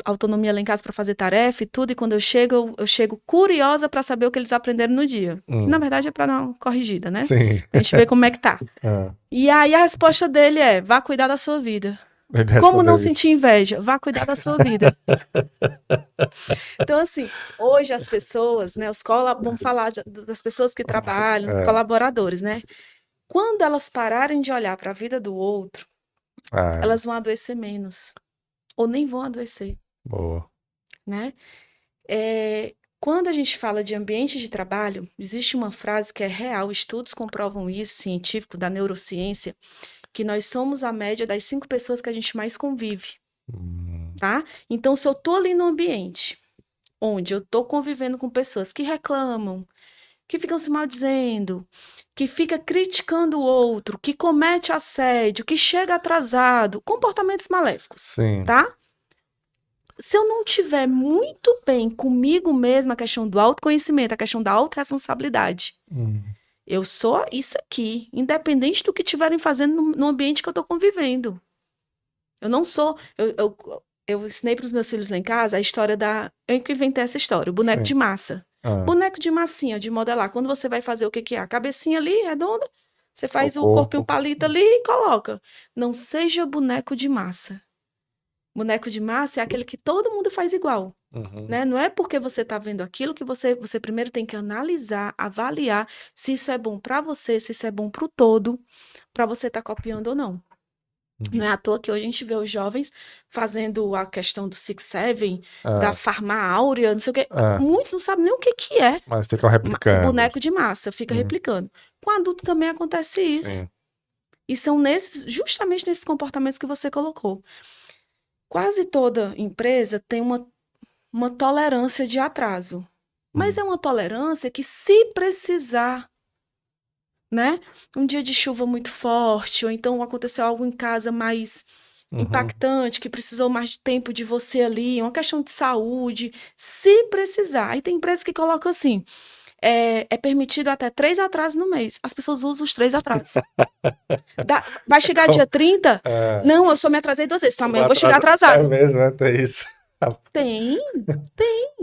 autonomia lá em casa para fazer tarefa e tudo, e quando eu chego curiosa para saber o que eles aprenderam no dia. Que na hum. verdade é para dar uma corrigida, né? Sim. A gente vê como é que tá. Ah, E aí a resposta dele é: vá cuidar da sua vida. ele Como não respondeu isso. sentir inveja? Vá cuidar da sua vida. Então, assim, hoje as pessoas, né, vamos falar das pessoas que trabalham, os É. colaboradores, né? Quando elas pararem de olhar para a vida do outro, Ah, elas vão adoecer menos. Ou nem vão adoecer, boa. né? Quando a gente fala de ambiente de trabalho, existe uma frase que é real, estudos comprovam isso, científico, da neurociência, que nós somos a média das 5 pessoas que a gente mais convive, Hum, tá? Então, se eu tô ali no ambiente onde eu tô convivendo com pessoas que reclamam, que ficam se maldizendo, que fica criticando o outro, que comete assédio, que chega atrasado, comportamentos maléficos, sim. tá? Se eu não tiver muito bem comigo mesma, a questão do autoconhecimento, a questão da autorresponsabilidade, Hum, eu sou isso aqui, independente do que estiverem fazendo no ambiente que eu estou convivendo. Eu não sou. Eu ensinei para os meus filhos lá em casa a história da. Eu que inventei essa história, o boneco sim. de massa. Ah, Boneco de massinha, de modelar. Quando você vai fazer o que, que é? A cabecinha ali, redonda, você o faz o corpinho corpo. palito ali e coloca. Não seja boneco de massa. Boneco de massa é aquele que todo mundo faz igual. Uhum. Né? Não é porque você está vendo aquilo que você primeiro tem que analisar, avaliar se isso é bom para você, se isso é bom para o todo, para você estar copiando ou não. Não é à toa que hoje a gente vê os jovens fazendo a questão do Six Seven, da Farma Áurea, não sei o quê. Muitos não sabem nem o que que é. Mas ficam replicando. Boneco de massa, fica replicando. Com adulto também acontece isso. Sim. E são justamente nesses comportamentos que você colocou. Quase toda empresa tem uma tolerância de atraso. Mas é uma tolerância que, se precisar, né? Um dia de chuva muito forte, ou então aconteceu algo em casa mais impactante, que precisou mais de tempo de você ali, uma questão de saúde, se precisar. Aí tem empresas que colocam assim, é permitido até 3 atrasos no mês. As pessoas usam os 3 atrasos. Vai chegar dia 30? Não, eu só me atrasei 2 vezes, então amanhã eu vou chegar atrasado. É mesmo, né? Tem isso. Tem.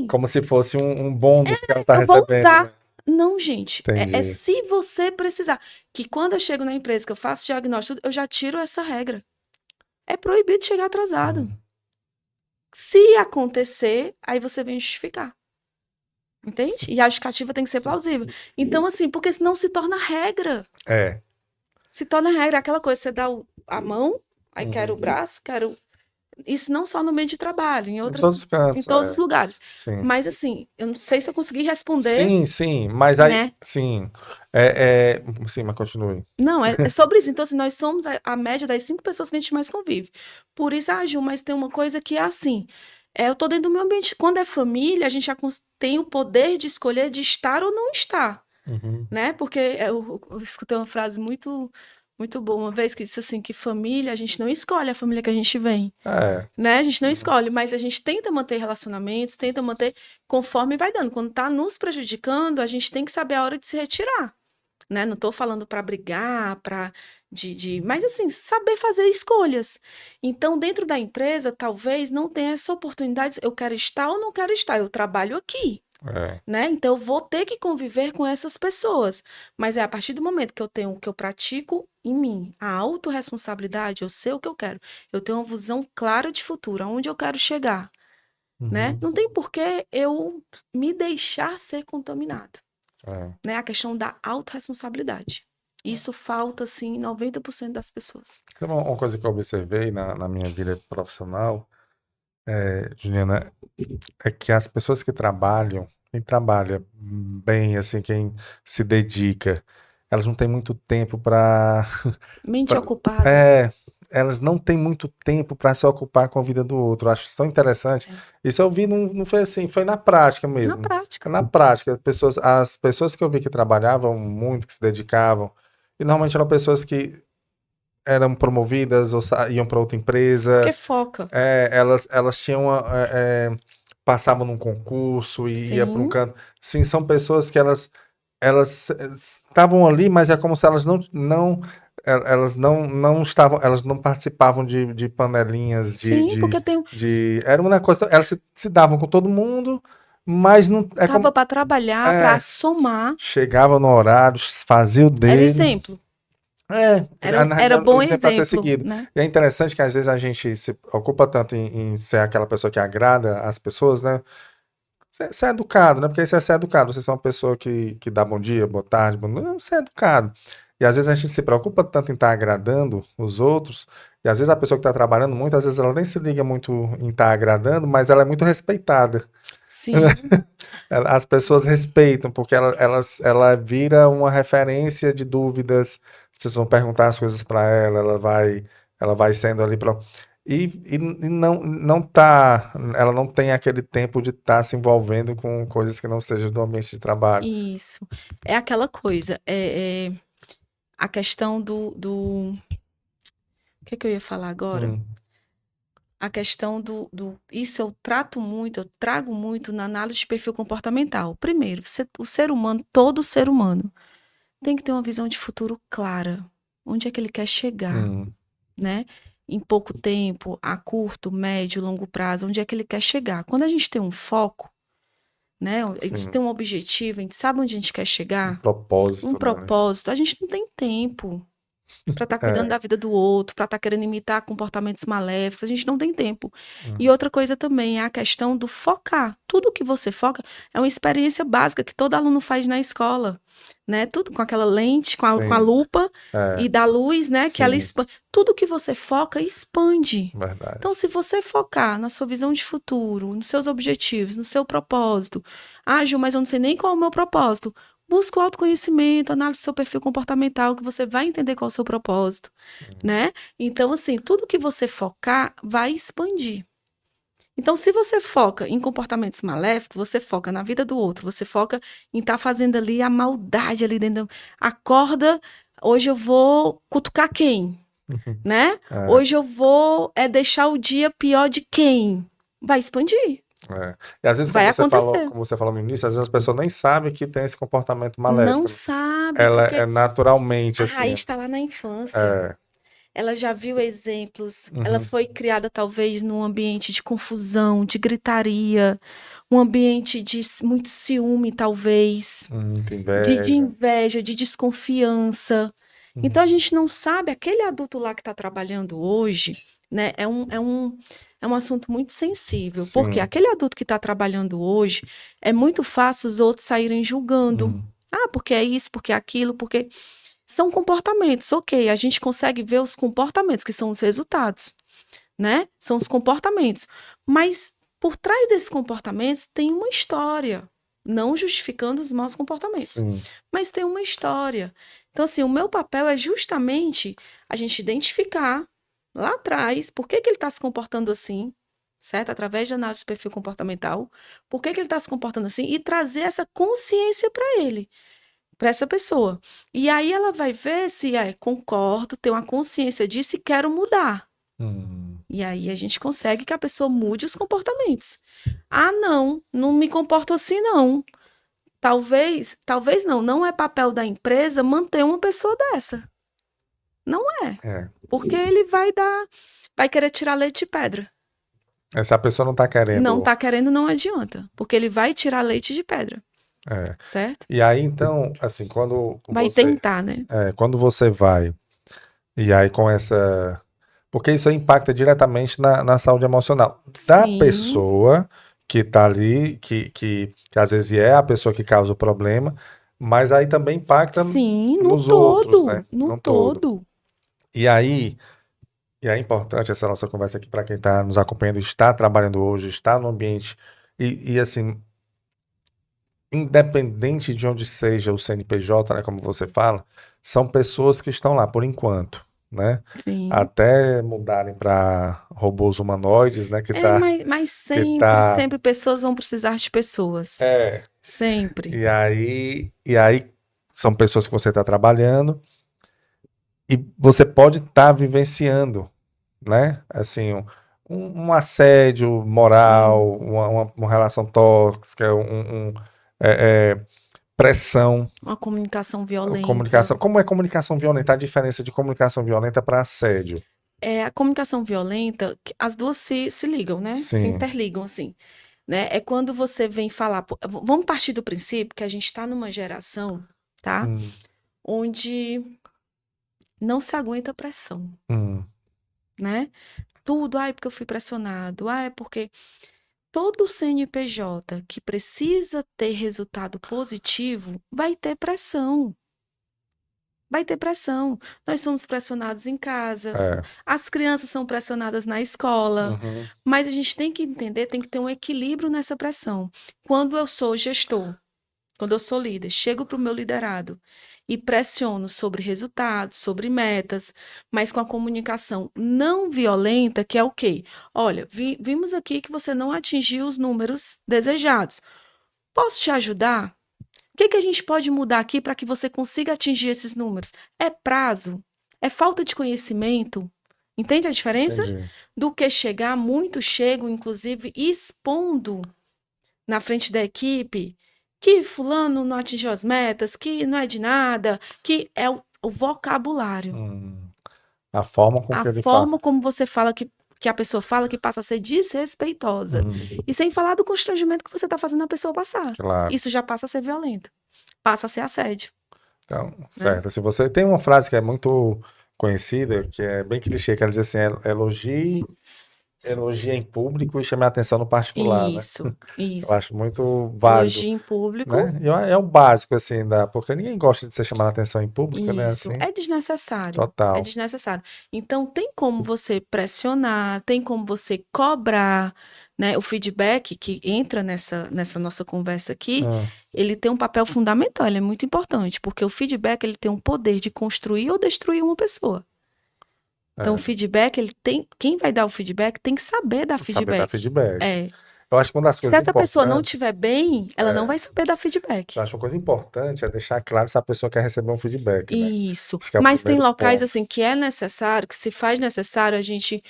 Como se fosse um bônus que ela tá Eu vou recebendo. usar. Né? Não, gente. É Entendi. se você precisar. Que quando eu chego na empresa, que eu faço diagnóstico, eu já tiro essa regra. É proibido chegar atrasado. Se acontecer, aí você vem justificar. Entende? E a justificativa tem que ser plausível. Então, assim, porque senão se torna regra. É. Se torna regra. Aquela coisa, você dá a mão, aí quero o braço, quero... Isso não só no meio de trabalho, em todos os cantos. em todos os lugares. Sim. Mas, assim, eu não sei se eu consegui responder. Sim, mas aí... Né? Sim. Sim, mas continue. Não, é sobre isso. Então, assim, nós somos a média das 5 pessoas que a gente mais convive. Por isso, Ju, mas tem uma coisa que é assim, eu tô dentro do meu ambiente. Quando é família, a gente já tem o poder de escolher de estar ou não estar, né? Porque eu escutei uma frase muito boa uma vez que disse assim, que família, a gente não escolhe a família que a gente vem, né? A gente não escolhe, mas a gente tenta manter relacionamentos, tenta manter conforme vai dando. Quando tá nos prejudicando, a gente tem que saber a hora de se retirar. Né? Não estou falando para brigar, mas assim, saber fazer escolhas. Então, dentro da empresa, talvez não tenha essa oportunidade, eu quero estar ou não quero estar, eu trabalho aqui. Né? Então, eu vou ter que conviver com essas pessoas. Mas é a partir do momento que eu pratico em mim a autorresponsabilidade, eu sei o que eu quero, eu tenho uma visão clara de futuro, aonde eu quero chegar. Né? Não tem por que eu me deixar ser contaminado. Né? A questão da autorresponsabilidade. Isso falta, assim, em 90% das pessoas. Uma coisa que eu observei na minha vida profissional, Juliana, é que as pessoas que trabalham, quem trabalha bem, assim, quem se dedica, elas não têm muito tempo para... Mente ocupada. Elas não têm muito tempo para se ocupar com a vida do outro. Eu acho isso tão interessante. Isso eu vi, não foi assim, foi na prática mesmo. Na prática. Na prática. As pessoas que eu vi que trabalhavam muito, que se dedicavam, e normalmente eram pessoas que eram promovidas ou iam para outra empresa. Porque foca. Elas tinham passavam num concurso e ia para um canto. Sim, são pessoas que elas estavam ali, mas é como se elas não participavam de panelinhas porque era uma coisa, elas se davam com todo mundo, mas não tava para trabalhar, para somar. Chegava no horário, fazia o dele. Era exemplo. Era bom exemplo. A ser seguido. Né? E é interessante que às vezes a gente se ocupa tanto em ser aquela pessoa que agrada as pessoas, né? Ser educado, né? Porque isso é ser educado. Você é uma pessoa que dá bom dia, boa tarde, você é educado. E às vezes a gente se preocupa tanto em estar agradando os outros, e às vezes a pessoa que está trabalhando muito, às vezes ela nem se liga muito em estar agradando, mas ela é muito respeitada. Sim. As pessoas respeitam, porque ela vira uma referência de dúvidas, as pessoas vão perguntar as coisas para ela, ela vai sendo ali para... E ela não tem aquele tempo de estar se envolvendo com coisas que não sejam do ambiente de trabalho. Isso. É aquela coisa, a questão do... O que eu ia falar agora? A questão isso eu trago muito na análise de perfil comportamental. Primeiro, o ser humano, todo ser humano, tem que ter uma visão de futuro clara. Onde é que ele quer chegar, né? Em pouco tempo, a curto, médio, longo prazo, onde é que ele quer chegar. Quando a gente tem um foco, né? A gente tem um objetivo, a gente sabe onde a gente quer chegar. Um propósito. Um propósito. A gente não tem tempo. para estar cuidando É. da vida do outro, para estar querendo imitar comportamentos maléficos. A gente não tem tempo. E Uhum. outra coisa também é a questão do focar. Tudo que você foca é uma experiência básica que todo aluno faz na escola, né? Tudo com aquela lente, com a Sim, lupa é, e da luz, né? Que ela sim, expande. Tudo que você foca expande. verdade. Então, se você focar na sua visão de futuro, nos seus objetivos, no seu propósito, Ju, mas eu não sei nem qual é o meu propósito. Busca o autoconhecimento, análise do seu perfil comportamental, que você vai entender qual é o seu propósito, né? Então, assim, tudo que você focar vai expandir. Então, se você foca em comportamentos maléficos, você foca na vida do outro, você foca em estar fazendo ali a maldade ali dentro. Acorda, hoje eu vou cutucar quem, né? É, Hoje eu vou deixar o dia pior de quem? Vai expandir, é. E às vezes, vai acontecer. como você falou no início, às vezes as pessoas nem sabem que tem esse comportamento Não maléfico, né? sabe, Ela porque é naturalmente a assim. raiz está lá na infância. É, Ela já viu exemplos, ela uhum, foi criada talvez num ambiente de confusão, de gritaria, um ambiente de muito ciúme, talvez, muita de inveja. inveja, de desconfiança. Então a Uhum, gente não sabe, aquele adulto lá que está trabalhando hoje, né, é um assunto muito sensível, porque sim. aquele adulto que está trabalhando hoje, é muito fácil os outros saírem julgando. Uhum, Ah, porque é isso, porque é aquilo, porque são comportamentos, ok. A gente consegue ver os comportamentos, que são os resultados, né? São os comportamentos. Mas por trás desses comportamentos tem uma história. Não justificando os maus comportamentos, sim. mas tem uma história. Então, assim, o meu papel é justamente a gente identificar lá atrás por que ele está se comportando assim, certo? Através de análise do perfil comportamental, por que ele está se comportando assim e trazer essa consciência para ele, para essa pessoa. E aí ela vai ver se concordo, tenho uma consciência disso e quero mudar. Uhum, E aí a gente consegue que a pessoa mude os comportamentos. Ah, não, não me comporto assim, não. Talvez não, não é papel da empresa manter uma pessoa dessa. Não é. é. Porque ele vai querer tirar leite de pedra. Se a pessoa não tá Não querendo. tá querendo, não adianta. Porque ele vai tirar leite de pedra, É. certo? E aí, então, assim, Vai tentar, né? quando você vai, e aí com essa. Porque isso aí impacta diretamente na saúde emocional da Sim, pessoa que tá ali, que às vezes é a pessoa que causa o problema, mas aí também impacta sim, no nos outros, né? todo, no No todo. todo. E aí, e é importante essa nossa conversa aqui para quem está nos acompanhando, está trabalhando hoje, está no ambiente, e assim, independente de onde seja o CNPJ, né, como você fala, são pessoas que estão lá por enquanto, né? Sim. Até mudarem para robôs humanoides, né? Mas Que sempre, tá, sempre pessoas vão precisar de pessoas. é, Sempre. e aí são pessoas que você está trabalhando e você pode estar vivenciando, né? Assim, um assédio moral, Sim. uma relação tóxica, é, é, pressão. Uma comunicação violenta. Comunicação. Como é comunicação violenta? A diferença de comunicação violenta para assédio? A comunicação violenta, as duas se ligam, né? Se Sim. interligam, assim. Né? É quando você vem falar. Vamos partir do princípio que a gente está numa geração, tá? Hum, Onde não se aguenta pressão, hum, né? Tudo, porque eu fui pressionado, é porque todo CNPJ que precisa ter resultado positivo vai ter pressão. Vai ter pressão. Nós somos pressionados em casa, é. as crianças são pressionadas na escola, Uhum, mas a gente tem que entender, tem que ter um equilíbrio nessa pressão. Quando eu sou gestor, quando eu sou líder, chego para o meu liderado e pressiono sobre resultados, sobre metas, mas com a comunicação não violenta, que é o quê? Olha, vimos aqui que você não atingiu os números desejados. Posso te ajudar? O que a gente pode mudar aqui para que você consiga atingir esses números? É prazo? É falta de conhecimento? Entende a diferença? entendi. Do que chegar, muitos chegam, inclusive, expondo na frente da equipe que fulano não atingiu as metas, que não é de nada, que é o vocabulário. Hum. A forma com A que ele fala. forma como você fala que a pessoa fala que passa a ser desrespeitosa. Hum, E sem falar do constrangimento que você está fazendo a pessoa passar. claro. Isso já passa a ser violento. Passa a ser assédio. Então, né? certo. Se você tem uma frase que é muito conhecida, que é bem clichê, que ela diz assim, elogie em público e chame a atenção no particular, né? Isso, Eu isso. acho muito válido, Elogio em público, né? E é o básico, assim, porque ninguém gosta de ser chamado a atenção em público, né? isso. Assim, É desnecessário. É total. desnecessário. Então, tem como você pressionar, tem como você cobrar, né? O feedback que entra nessa nossa conversa aqui, Ah, ele tem um papel fundamental, ele é muito importante, porque o feedback ele tem um poder de construir ou destruir uma pessoa. Então, o é, feedback, ele tem. Quem vai dar o feedback tem que saber dar saber dar feedback. feedback. É. Eu acho que uma das Se coisas essa pessoa não importantes, estiver bem, ela não é, vai saber dar eu feedback. acho uma coisa importante é deixar claro se a pessoa quer receber um feedback, né? Isso. Acho que é o Mas tem primeiro locais ponto. assim que é necessário, que se faz necessário a gente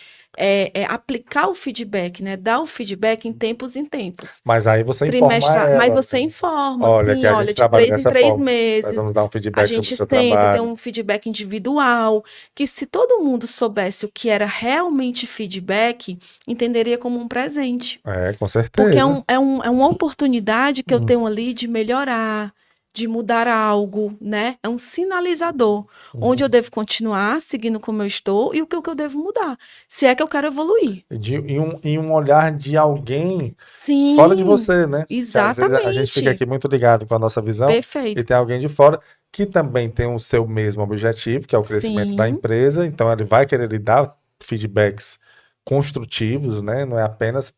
aplicar o feedback, né? Dar o feedback em tempos. Mas aí você informa Trimestral, mas ela, você né? informa, Olha, que assim, a olha, gente de trabalha três em dessa três forma. Nós meses, vamos dar um a feedback sobre o gente seu tenta ter trabalho. um feedback individual, que se todo mundo soubesse o que era realmente feedback, entenderia como um presente. É, com Porque certeza. é uma oportunidade que eu Hum, tenho ali de melhorar, de mudar algo, né? É um sinalizador, onde eu uhum. devo continuar seguindo como eu estou e o que eu devo mudar, se é que eu quero evoluir. Em um olhar de alguém fora de Sim, você, né? Que às vezes a gente fica exatamente. aqui muito ligado com a nossa visão e Perfeito. tem alguém de fora que também tem o seu mesmo objetivo, que é o crescimento da Sim, empresa, então ele vai querer lhe dar feedbacks construtivos, né? Não é apenas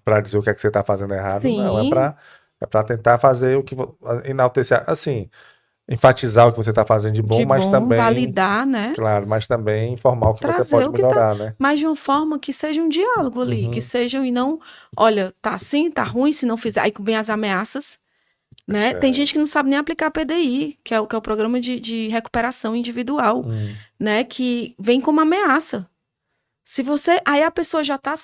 para dizer o que é que você está fazendo errado, não, sim, é para tentar fazer enaltecer, assim, enfatizar o que você está fazendo de bom, de mas bom, também, validar, né? claro, mas também informar o que você Trazer pode o que tá, melhorar, né? mas de uma forma que seja um diálogo ali, que Uhum. sejam e não, olha, tá assim, tá ruim, se não fizer, aí vem as ameaças. Né? Tem gente que não sabe nem aplicar PDI, que é o programa de recuperação individual, Hum, né? Que vem como ameaça. Se você. Aí a pessoa já está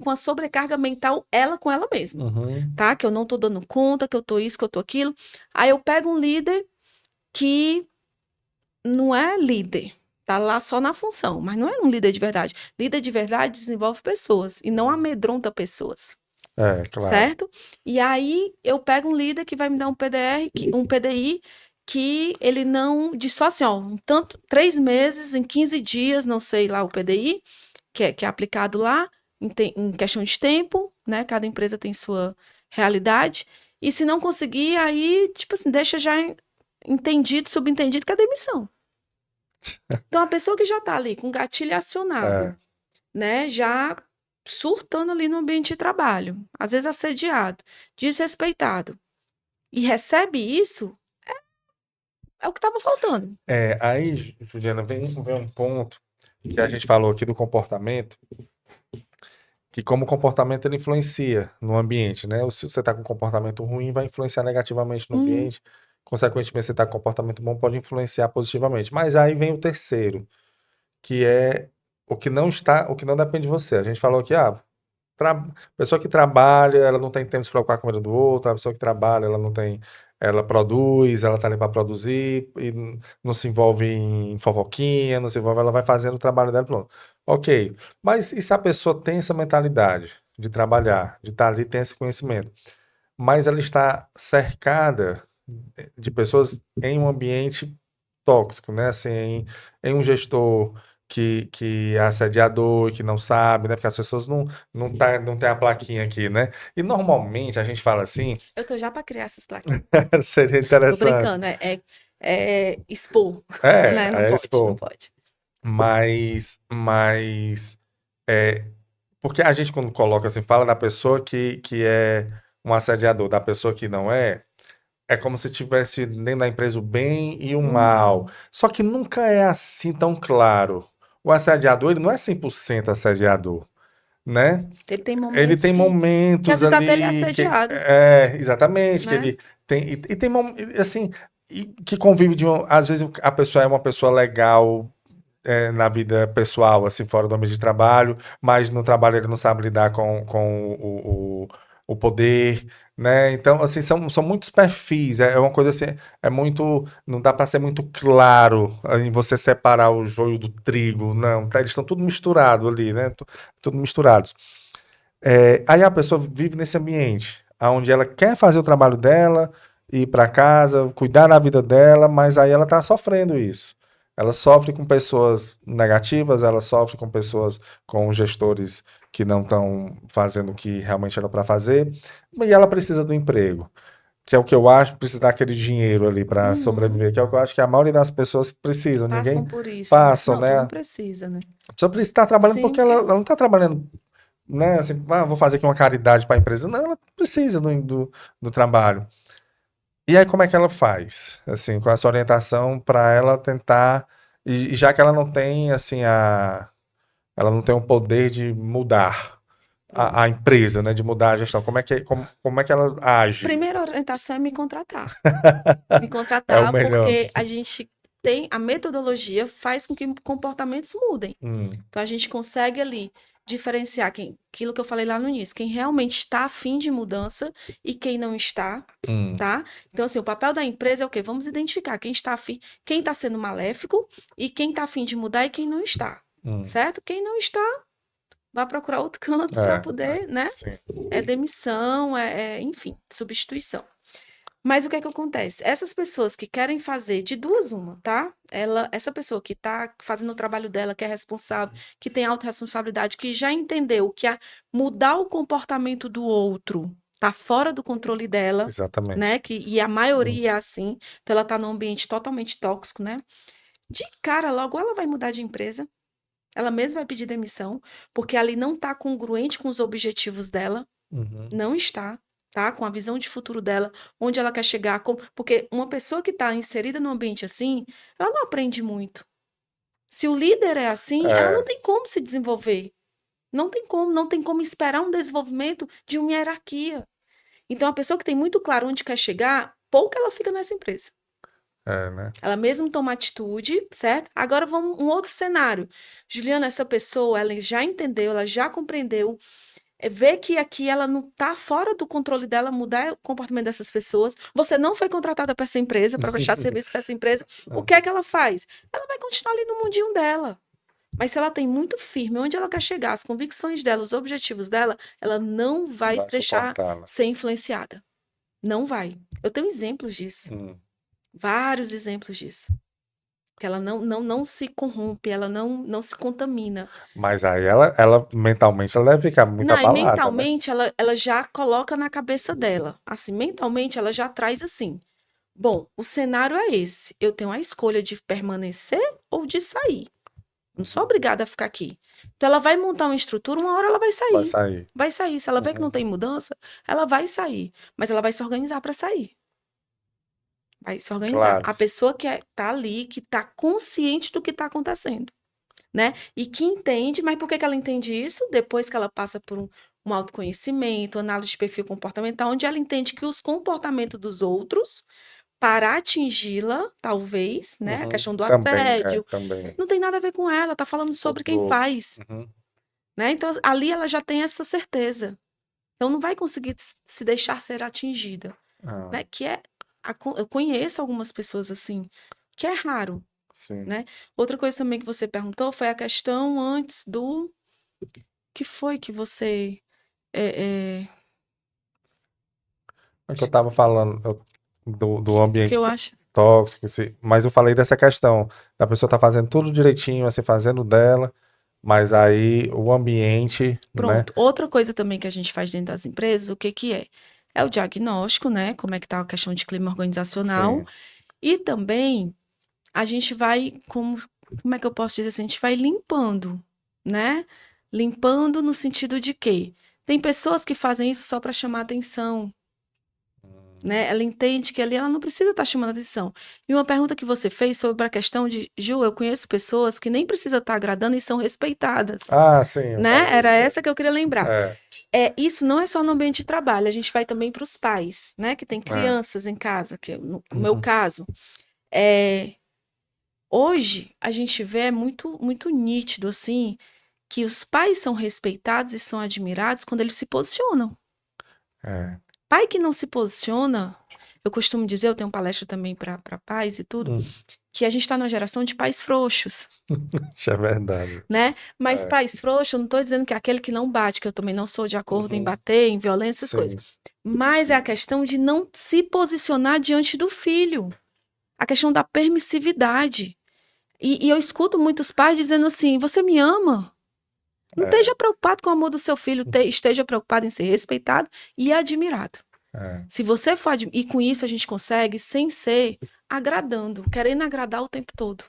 com a sobrecarga mental, ela com ela mesma, uhum. tá? Que eu não estou dando conta, que eu tô isso, que eu tô aquilo. Aí eu pego um líder que não é líder. Tá lá só na função, mas não é um líder de verdade. Líder de verdade desenvolve pessoas e não amedronta pessoas. É, claro. Certo? E aí eu pego um líder que vai me dar um PDR, um PDI, que ele não diz só assim, ó, em tanto 3 meses, em 15 dias, não sei lá o PDI, que é aplicado lá, em questão de tempo, né? Cada empresa tem sua realidade. E se não conseguir, aí, tipo assim, deixa já entendido, subentendido que é demissão. Então, a pessoa que já está ali com gatilho É. acionado, né, já surtando ali no ambiente de trabalho, às vezes assediado, desrespeitado, e recebe isso, é o que estava faltando. Aí, Juliana, vem um ponto que a gente falou aqui do comportamento, que como o comportamento ele influencia no ambiente, né? Ou se você está com um comportamento ruim, vai influenciar negativamente no Hum, ambiente. Consequentemente, você está com um comportamento bom, pode influenciar positivamente. Mas aí vem o terceiro, que é o que não depende de você. A gente falou aqui, pessoa que trabalha, ela não tem tempo de se preocupar com a vida do outro, a pessoa que trabalha, ela não tem, ela produz, ela tá ali para produzir e não se envolve em fofoquinha, não se envolve, ela vai fazendo o trabalho dela, pronto. Ok, mas e se a pessoa tem essa mentalidade de trabalhar, de estar ali, tem esse conhecimento, mas ela está cercada de pessoas em um ambiente tóxico, né? Assim, em um gestor que é assediador, que não sabe, né? Porque as pessoas não tem a plaquinha aqui, né? E normalmente a gente fala assim, eu tô já para criar essas plaquinhas. seria Tô interessante. brincando, é expor, né? Não É pode, não expor. pode. Mas porque a gente quando coloca assim, fala da pessoa que é um assediador, da pessoa que não é como se tivesse dentro da empresa o bem e o mal. Mal. Só que nunca é assim tão claro. O assediador, ele não é 100% assediador, né? Ele tem Ele momentos tem que às momentos vezes até ele é ali assediado, exatamente, que né? ele tem e tem assim, e que convive às vezes a pessoa é uma pessoa legal na vida pessoal, assim, fora do ambiente de trabalho, mas no trabalho ele não sabe lidar com o poder, né? Então, assim, são muitos perfis, é uma coisa assim, não dá para ser muito claro em você separar o joio do trigo, não, tá? Eles estão tudo misturado ali, né? Tudo misturados. Aí a pessoa vive nesse ambiente, onde ela quer fazer o trabalho dela, ir para casa, cuidar da vida dela, mas aí ela está sofrendo isso. Ela sofre com pessoas negativas, ela sofre com pessoas, com gestores que não estão fazendo o que realmente era para fazer, e ela precisa do emprego, que é o que eu acho, precisa daquele dinheiro ali para Uhum. sobreviver, que é o que eu acho que a maioria das pessoas precisam. Ninguém Passam por isso, né? passa, Não, todo né? mundo precisa, né? A pessoa precisa estar trabalhando Sim, porque ela não está trabalhando, né? Assim, vou fazer aqui uma caridade para a empresa. Não, ela precisa do trabalho. E aí, como é que ela faz? Assim, com essa orientação para ela tentar. E já que ela não tem, assim, ela não tem o poder de mudar a pronto. empresa, né? De mudar a gestão. Como é que ela age? Primeira orientação é me contratar. Me É o contratar melhor. porque a gente tem a metodologia faz com que comportamentos mudem. Hum, Então a gente consegue ali diferenciar aquilo que eu falei lá no início, quem realmente está afim de mudança e quem não está, hum, tá? Então assim, o papel da empresa é o quê? Vamos identificar quem está afim, quem está sendo maléfico e quem está afim de mudar e quem não está, hum. certo? Quem não está, vai procurar outro canto para poder, né? Sim. É demissão, enfim, substituição. Mas o que é que acontece? Essas pessoas que querem fazer de duas uma, tá? Essa pessoa que está fazendo o trabalho dela, que é responsável, que tem autorresponsabilidade, que já entendeu que mudar o comportamento do outro tá fora do controle dela, Exatamente. né? E a Hum. maioria é assim, então ela tá num ambiente totalmente tóxico, né? De cara, logo ela vai mudar de empresa, ela mesma vai pedir demissão, porque ali não tá congruente com os objetivos dela, Uhum. não está, tá? Com a visão de futuro dela, onde ela quer chegar. Porque uma pessoa que está inserida num ambiente assim, ela não aprende muito. Se o líder é assim, ela não É, tem como se desenvolver. Não tem como esperar um desenvolvimento de uma hierarquia. Então, a pessoa que tem muito claro onde quer chegar, pouco ela fica nessa empresa. né? Ela mesmo toma atitude, certo? Agora vamos um outro cenário. Juliana, essa pessoa, ela já entendeu, ela já compreendeu ver que aqui ela não está fora do controle dela, mudar o comportamento dessas pessoas. Você não foi contratada para essa empresa, para prestar serviço para essa empresa. O que é que ela faz? Ela vai continuar ali no mundinho dela. Mas se ela tem muito firme onde ela quer chegar, as convicções dela, os objetivos dela, ela não vai se Vai deixar suportá-la. ser influenciada. Não vai. Eu tenho exemplos disso. Hum. Vários exemplos disso. Que ela não se corrompe, ela não se contamina. Mas aí ela mentalmente ela deve ficar muito Não, e abalada, né? mentalmente ela já coloca na cabeça dela. Assim, mentalmente ela já traz assim: bom, o cenário é esse. Eu tenho a escolha de permanecer ou de sair. Não sou Uhum. obrigada a ficar aqui. Então ela vai montar uma estrutura, uma hora ela vai Vai sair. sair. Vai sair. Se ela vê que não Uhum. tem mudança, ela vai sair. Mas ela vai se organizar para sair. Vai se organizar. Claro. A pessoa que tá ali, que tá consciente do que está acontecendo, né? E que entende, mas por que que ela entende isso? Depois que ela passa por um autoconhecimento, análise de perfil comportamental, onde ela entende que os comportamentos dos outros, para atingi-la, talvez, né? A Uhum. questão do Também, assédio, também. não tem nada a ver com ela, tá falando sobre Outro quem outro. faz, Uhum. né? Então, ali ela já tem essa certeza. Então, não vai conseguir se deixar ser atingida, Ah, né? Eu conheço algumas pessoas assim, que é raro, sim. né? Outra coisa também que você perguntou foi a questão antes que foi que você. É, é, É que eu tava falando do que ambiente eu acho. tóxico, mas eu falei dessa questão da pessoa tá fazendo tudo direitinho, assim, fazendo dela, mas aí o ambiente, né? Pronto. Outra coisa também que a gente faz dentro das empresas, o que que é? É o diagnóstico, né? Como é que tá a questão de clima organizacional. Sim. E também a gente vai, como é que eu posso dizer assim? A gente vai limpando, né? Limpando no sentido de que tem pessoas que fazem isso só para chamar atenção, né? Ela entende que ali ela não precisa estar chamando atenção. E uma pergunta que você fez sobre a questão de, Ju, eu conheço pessoas que nem precisam estar agradando e são respeitadas, Ah, sim, eu né? falei Era isso. essa que eu queria lembrar. É, Isso não é só no ambiente de trabalho, a gente vai também para os pais, né? Que tem é. crianças em casa, que no meu Uhum. caso, é, hoje a gente vê muito, muito nítido assim que os pais são respeitados e são admirados quando eles se posicionam. É. Pai que não se posiciona, eu costumo dizer, eu tenho palestra também para pais e tudo, Hum. que a gente está numa geração de pais frouxos, Isso é verdade. né? Mas É. pais frouxos, eu não estou dizendo que é aquele que não bate, que eu também não sou de acordo em Uhum. bater, em violência, essas Sim. coisas. Mas é a questão de não se posicionar diante do filho. A questão da permissividade. E eu escuto muitos pais dizendo assim: você me ama? Não É. esteja preocupado com o amor do seu filho, esteja preocupado em ser respeitado e admirado. É. Se você for e com isso a gente consegue sem ser agradando, querendo agradar o tempo todo,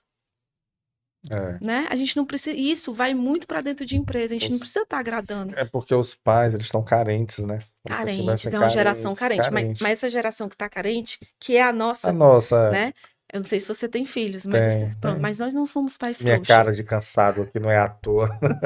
É. né? A gente não precisa, isso vai muito para dentro de empresa, a gente não precisa estar agradando. É porque os pais, eles estão carentes, né? Como se Carentes, estivessem é uma geração carentes, carente, mas essa geração que está carente, que é a A nossa, nossa, né? Eu não sei se você tem filhos, mas tem. pronto, mas nós não somos pais Minha cara frouxos. de cansado aqui não é à toa. Tendo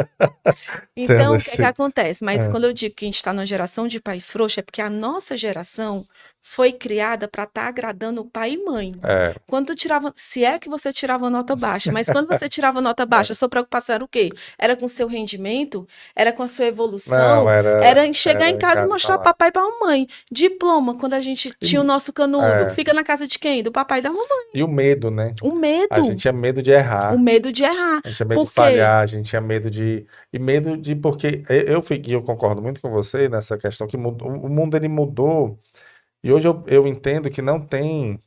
Então, o que é que esse. acontece? Mas É. quando eu digo que a gente está numa geração de pais frouxos, é porque a nossa geração foi criada para estar agradando o pai e mãe. É. Quando tu tirava, se é que você tirava nota baixa, mas quando você tirava nota baixa, a sua preocupação era o quê? Era com o seu rendimento? Era com a sua Não, evolução? Era em chegar em era em casa e casa e mostrar falar. papai e para mamãe. Diploma, quando a gente E, tinha o nosso canudo, é, fica na casa de quem? Do papai e da mamãe. e o medo, né? O A medo, gente tinha medo de o errar. medo de errar. A gente tinha medo de Por quê? falhar, a gente tinha medo de. E medo de. Porque eu concordo muito com você nessa questão que o mundo ele mudou. E hoje eu entendo que não tem,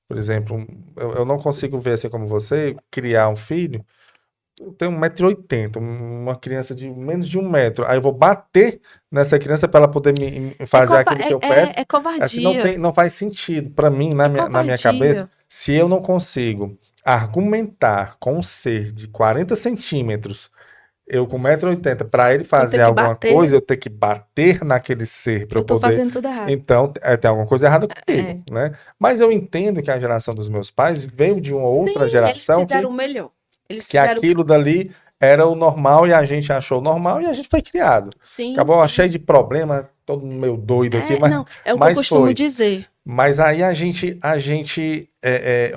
por exemplo, eu não consigo ver assim como você, criar um filho. Eu tenho 1,80 m, uma criança de menos de 1 metro. Aí eu vou bater nessa criança para ela poder me É, fazer aquilo que eu peço. é Assim, covardia. não faz sentido. Para mim, É na minha cabeça, covardia. se eu não consigo argumentar com um ser de 40 centímetros, eu com 1,80 m, para ele Eu ter fazer que alguma bater, coisa, eu ter que bater naquele ser para eu eu tô poder. fazendo tudo errado. Então, tem alguma coisa errada comigo, É. né? Mas eu entendo que a geração dos meus pais veio de uma outra Sim, eles geração fizeram o melhor. Eles que fizeram. aquilo dali era o normal e a gente achou normal e a gente foi criado. Sim, Acabou cheio sim. de problema, todo meio doido aqui, É, não, é o que eu mas costumo foi. dizer. Mas aí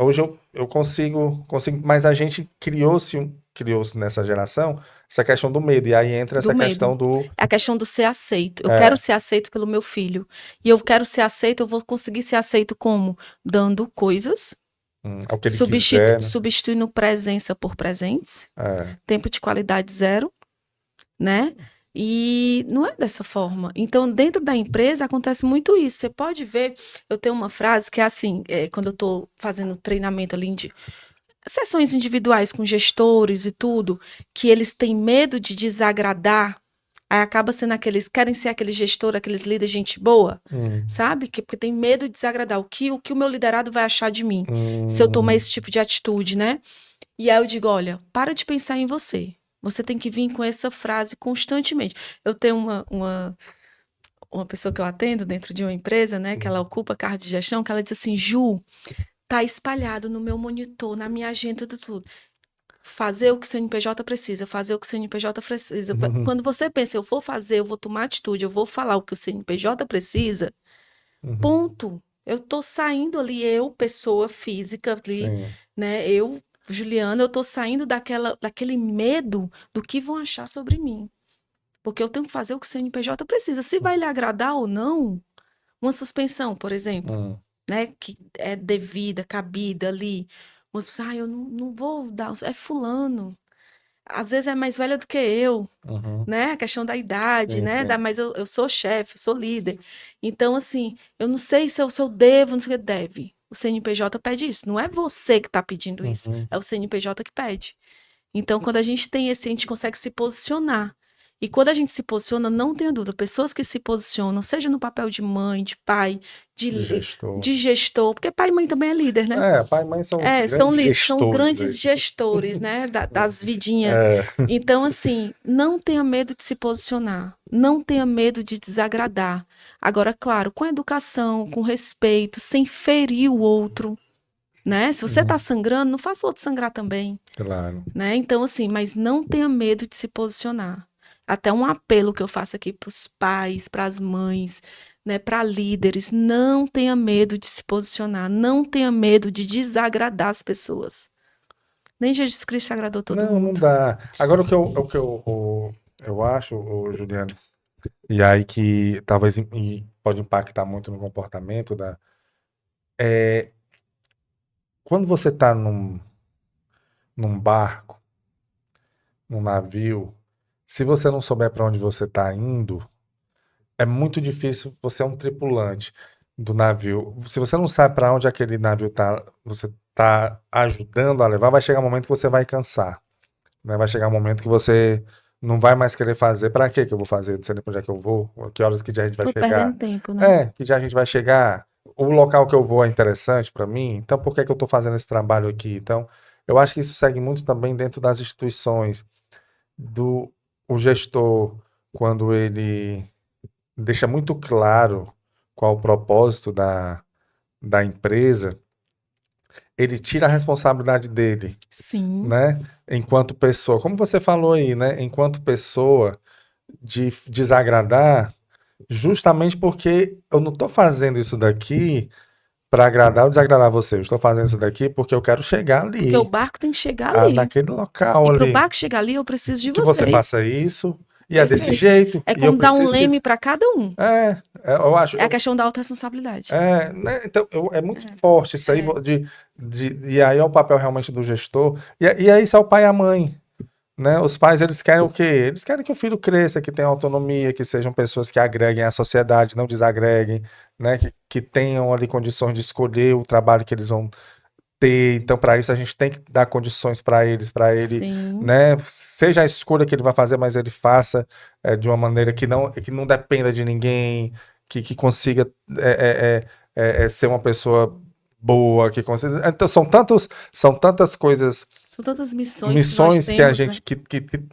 hoje eu consigo, mas a gente criou-se nessa geração essa questão do medo, e aí entra Do essa medo. questão do, É a questão do ser aceito. Eu quero é, ser aceito pelo meu filho. E eu quero ser aceito, eu vou conseguir ser aceito como? Dando coisas, é o que ele quiser, né? substituindo presença por presentes, É, tempo de qualidade zero, né? E não é dessa forma. Então, dentro da empresa acontece muito isso. Você pode ver, eu tenho uma frase que é assim, quando eu estou fazendo treinamento ali de sessões individuais com gestores e tudo, que eles têm medo de desagradar, aí acaba sendo aqueles, querem ser aquele gestor, aqueles líderes gente boa, sabe? Porque tem medo de desagradar. O que o meu liderado vai achar de mim se eu tomar esse tipo de atitude, né? E aí eu digo, olha, para de pensar em você. Você tem que vir com essa frase constantemente. Eu tenho uma pessoa que eu atendo dentro de uma empresa, né, que ela ocupa cargo de gestão, que ela diz assim, Ju, tá espalhado no meu monitor, na minha agenda, tudo. Fazer o que o CNPJ precisa, fazer o que o CNPJ precisa. Quando você pensa, eu vou fazer, eu vou tomar atitude, eu vou falar o que o CNPJ precisa, ponto. Eu tô saindo ali, eu, pessoa física ali, sim. né? Eu, Juliana, eu tô saindo daquele medo do que vão achar sobre mim. Porque eu tenho que fazer o que o CNPJ precisa. Se vai lhe agradar ou não, uma suspensão, por exemplo, né? Que é devida, cabida ali. Umas pessoas, eu não vou dar. É fulano. Às vezes é mais velha do que eu, né? A questão da idade, Sim, né? sim. Mas eu sou chefe, eu sou líder. Então, assim, eu não sei se eu devo, não sei o que deve. O CNPJ pede isso. Não é você que está pedindo isso. É o CNPJ que pede. Então, quando a gente tem esse, a gente consegue se posicionar. E quando a gente se posiciona, não tenha dúvida, pessoas que se posicionam, seja no papel de mãe, de pai, De gestor. de gestor, porque pai e mãe também é líder, né? Pai e mãe são os grandes São gestores grandes aí. gestores, né, das vidinhas. É, Então, assim, não tenha medo de se posicionar, não tenha medo de desagradar. Agora, claro, com educação, com respeito, sem ferir o outro, né? Se você está sangrando, não faça o outro sangrar também, claro. né? Então, assim, mas não tenha medo de se posicionar. Até um apelo que eu faço aqui para os pais, para as mães, né, para líderes, não tenha medo de se posicionar, não tenha medo de desagradar as pessoas. Nem Jesus Cristo agradou todo Não, não mundo. dá. Agora o que eu acho, Juliano, e aí que talvez pode impactar muito no comportamento quando você está num barco, num navio, se você não souber para onde você está indo, é muito difícil. Você é um tripulante do navio. Se você não sabe para onde aquele navio está, você está ajudando a levar, vai chegar um momento que você vai cansar, né? Vai chegar um momento que você não vai mais querer fazer. Para que eu vou fazer? Não sei nem para onde é que eu vou, que horas que dia a gente vai Tô chegar. perdendo tempo, né? Que dia a gente vai chegar. O local que eu vou é interessante para mim, então por que que eu estou fazendo esse trabalho aqui? Então, eu acho que isso segue muito também dentro das instituições, do o gestor, quando ele deixa muito claro qual o propósito da empresa, ele tira a responsabilidade dele, Sim. né? Enquanto pessoa, como você falou aí, né? Enquanto pessoa, de desagradar, justamente porque eu não estou fazendo isso daqui para agradar ou desagradar você. Eu estou fazendo isso daqui porque eu quero chegar Porque o ali, barco tem que chegar ali. naquele local E para o ali. barco chegar ali, eu preciso de Que você vocês. faça isso, e é desse Perfeito. jeito, É e eu como dar um preciso que. leme para cada um. Eu acho. É a questão da autorresponsabilidade. Né, então, é muito forte isso aí, É. e aí é o papel realmente do gestor, e aí isso é o pai e a mãe, né? Os pais, eles querem o quê? Eles querem que o filho cresça, que tenha autonomia, que sejam pessoas que agreguem à sociedade, não desagreguem, né? Que tenham ali condições de escolher o trabalho que eles vão ter. Então, para isso, a gente tem que dar condições para ele, Sim. né? Seja a escolha que ele vai fazer, mas ele faça de uma maneira que não dependa de ninguém, que consiga ser uma pessoa boa, que consiga. Então, são tantas coisas, São tantas missões que nós missões que a temos, né? gente que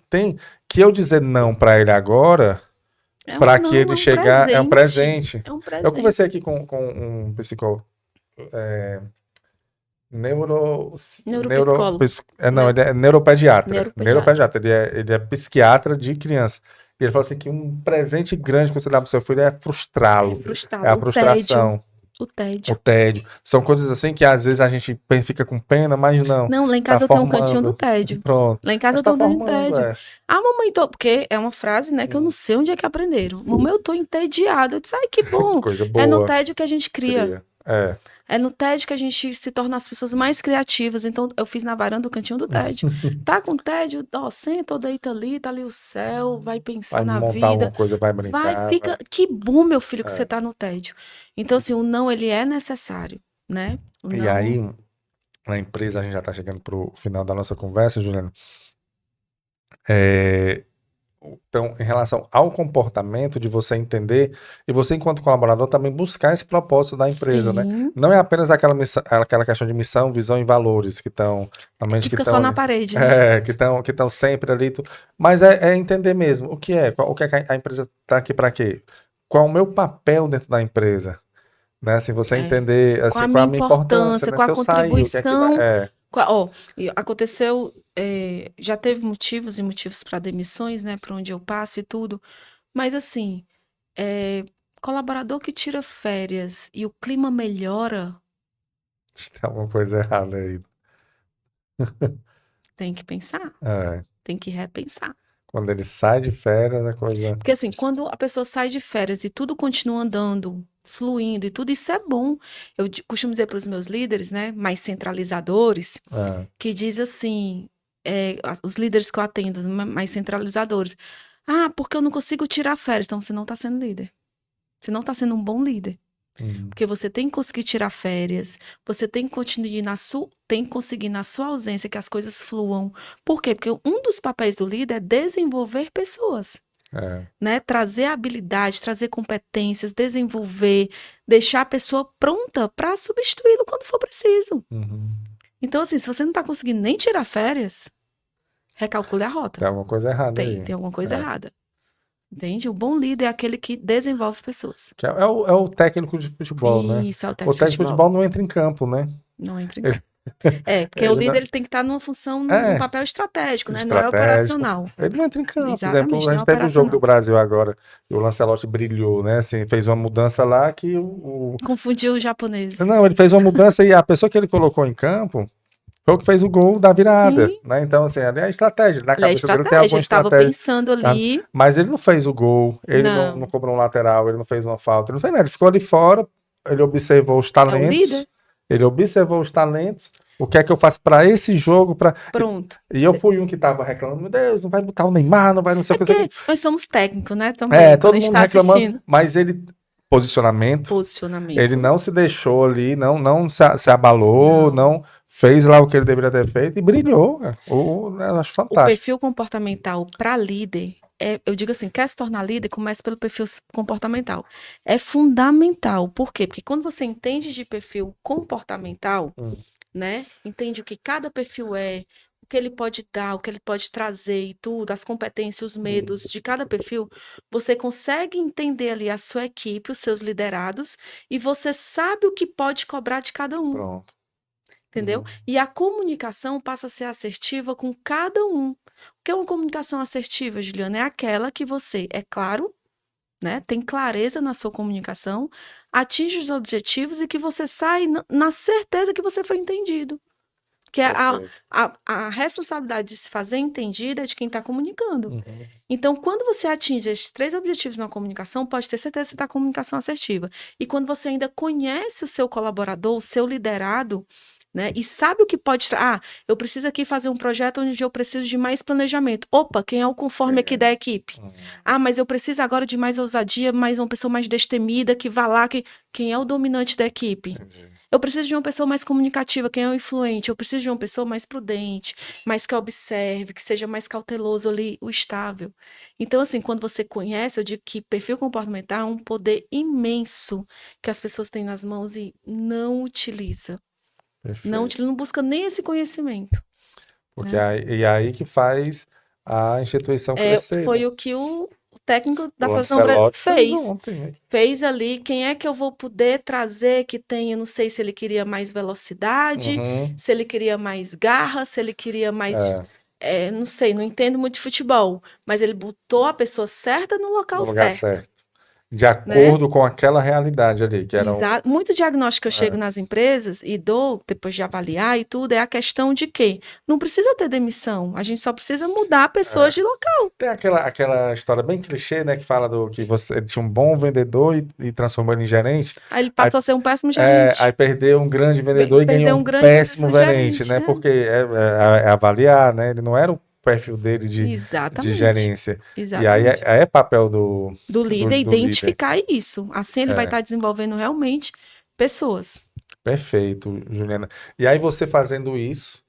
tem, que eu dizer não para ele agora, para que ele É um chegar, é um presente. presente. É um Eu conversei presente. aqui com um psicólogo. Neuro, Neuropsicólogo, não, né? ele é neuropediatra. Neuropediatra. Ele é psiquiatra de criança. E ele falou assim que um presente grande que você dá para o seu filho é É frustrá-lo. É frustrado. a O tédio. frustração, O o tédio. tédio. São coisas assim que às vezes a gente fica com pena, mas não. Não, lá em Tá casa eu tenho um cantinho do formando. tédio. Pronto. Lá em casa Mas eu tá tenho um cantinho do formando, tédio. Ah, mamãe, tô... porque é uma frase, né, que eu não sei onde é que aprenderam. Mamãe, eu tô entediada. Eu disse, ai, que bom. Coisa É no boa. tédio que a gente cria. Cria. É. É no tédio que a gente se torna as pessoas mais criativas. Então, eu fiz na varanda o cantinho do tédio. Tá com tédio? Ó, senta ou deita ali, tá ali o céu, vai pensar Vai na montar alguma vida. coisa, vai Vai, brincar. fica. Que bom, meu filho, que É. você tá no tédio. Então, assim, o não, ele é necessário, né? O E não. aí, na empresa, a gente já está chegando para o final da nossa conversa, Juliana. Então, em relação ao comportamento de você entender, e você, enquanto colaborador, também buscar esse propósito da empresa, né? Sim. Não é apenas aquela questão de missão, visão e valores que estão na mente, Que que fica estão só na ali. parede, né? Que estão sempre ali. Mas é entender mesmo o que é que a empresa está aqui para quê? Qual é o meu papel dentro da empresa? Né? Assim, você É. entender Com a assim, qual é minha a minha importância, importância, né? com a Se eu sair, o que é que vai. contribuição. Ó, e aconteceu, já teve motivos e motivos para demissões, né? Para onde eu passo e tudo. Mas assim, colaborador que tira férias e o clima melhora, Tem alguma coisa errada aí. tem que pensar, É. tem que repensar. Quando ele sai de férias, a coisa. Porque assim, quando a pessoa sai de férias e tudo continua andando, fluindo e tudo, isso é bom. Eu costumo dizer para os meus líderes, né, mais centralizadores, que diz assim, os líderes que eu atendo, mais centralizadores, porque eu não consigo tirar férias, então você não está sendo líder. Você não está sendo um bom líder. Porque você tem que conseguir tirar férias, você tem que conseguir na sua ausência que as coisas fluam. Por quê? Porque um dos papéis do líder é desenvolver pessoas. Né? Trazer habilidade, trazer competências, desenvolver, deixar a pessoa pronta para substituí-lo quando for preciso. Então, assim, se você não está conseguindo nem tirar férias, recalcule a rota. Tem alguma coisa errada aí. Tem alguma coisa errada. Entende? O bom líder é aquele que desenvolve pessoas. Que é o técnico de futebol, né? Isso, é o O técnico técnico de futebol não entra em campo, né? Não entra em campo. Porque o líder ele tem que estar numa função, num papel estratégico, né? Não é operacional. Ele não entra em campo. Por Exatamente, exemplo, a não gente é teve o jogo do operacional. Brasil agora, e o Lancelotti brilhou, né? Assim, fez uma mudança lá que Confundiu o japonês. Não, ele fez uma mudança e a pessoa que ele colocou em campo foi o que fez o gol da virada, Sim. né? Então, assim, ali é a estratégia. Na Ele é cabeça dele tem alguma estratégia, ele estava estratégia. pensando ali. Mas ele não fez o gol, ele não cobrou um lateral, ele não fez uma falta, ele não fez nada. Ele ficou ali fora, ele observou os talentos. líder. Ele observou os talentos O que é que eu faço para esse jogo? Pronto. E eu fui um que tava reclamando, meu Deus, não vai botar o Neymar, não vai não sei o que. Porque nós somos técnicos, né, É, também, quando a todo gente mundo está reclamando, assistindo. mas ele, posicionamento, ele Posicionamento. não se deixou ali, não se abalou, Não. não fez lá o que ele deveria ter feito e brilhou, cara. Eu acho O fantástico. perfil comportamental para líder, eu digo assim, quer se tornar líder, comece pelo perfil comportamental. É fundamental. Por quê? Porque quando você entende de perfil comportamental, Hum, né? Entende o que cada perfil é, o que ele pode dar, o que ele pode trazer e tudo, as competências, os medos de cada perfil, você consegue entender ali a sua equipe, os seus liderados, e você sabe o que pode cobrar de cada um. pronto. Entendeu? E a comunicação passa a ser assertiva com cada um. O que é uma comunicação assertiva, Juliana? É aquela que você é claro, né? Tem clareza na sua comunicação, atinge os objetivos e que você sai na certeza que você foi entendido. Que é Perfeito. a responsabilidade de se fazer entendida é de quem está comunicando. Uhum. Então, quando você atinge esses 3 objetivos na comunicação, pode ter certeza que você está com comunicação assertiva. E quando você ainda conhece o seu colaborador, o seu liderado, né, e sabe o que pode. Eu preciso aqui fazer um projeto onde eu preciso de mais planejamento. Opa, quem é o conforme aqui da equipe? Uhum. Mas eu preciso agora de mais ousadia, mais uma pessoa mais destemida que vá lá. Quem é o dominante da equipe? Entendi. Eu preciso de uma pessoa mais comunicativa, quem é o influente. Eu preciso de uma pessoa mais prudente, mais que observe, que seja mais cauteloso ali, o estável. Então, assim, quando você conhece, eu digo que perfil comportamental é um poder imenso que as pessoas têm nas mãos e não utiliza. Não Perfeito. utiliza, não busca nem esse conhecimento, Porque né? e aí que faz a instituição crescer, né? Foi o que o técnico da O seleção brasileira Ancelotti fez fez. ontem, né? Fez ali, quem é que eu vou poder trazer que tenha, não sei se ele queria mais velocidade, Uhum. se ele queria mais garra, se ele queria mais, É, não sei, não entendo muito de futebol, mas ele botou a pessoa certa no local no lugar certo, certo. De né? acordo com aquela realidade ali, que era um. Muito diagnóstico que eu chego É, nas empresas e dou, depois de avaliar e tudo, é a questão de que não precisa ter demissão, a gente só precisa mudar pessoas é. de local. Tem aquela história bem clichê, né? Que fala do que ele tinha um bom vendedor e transformou ele em gerente. Aí ele Aí, passou a ser um péssimo aí gerente. perdeu um grande vendedor e ganhou Perdeu um um grande péssimo gerente, gerente, né? né? Porque é avaliar, né? Ele não era o perfil dele de Exatamente. gerência. E aí Exatamente. é papel do, Do do, líder do líder. identificar isso. Assim ele vai É, estar desenvolvendo realmente pessoas. perfeito, Juliana. E aí você fazendo isso,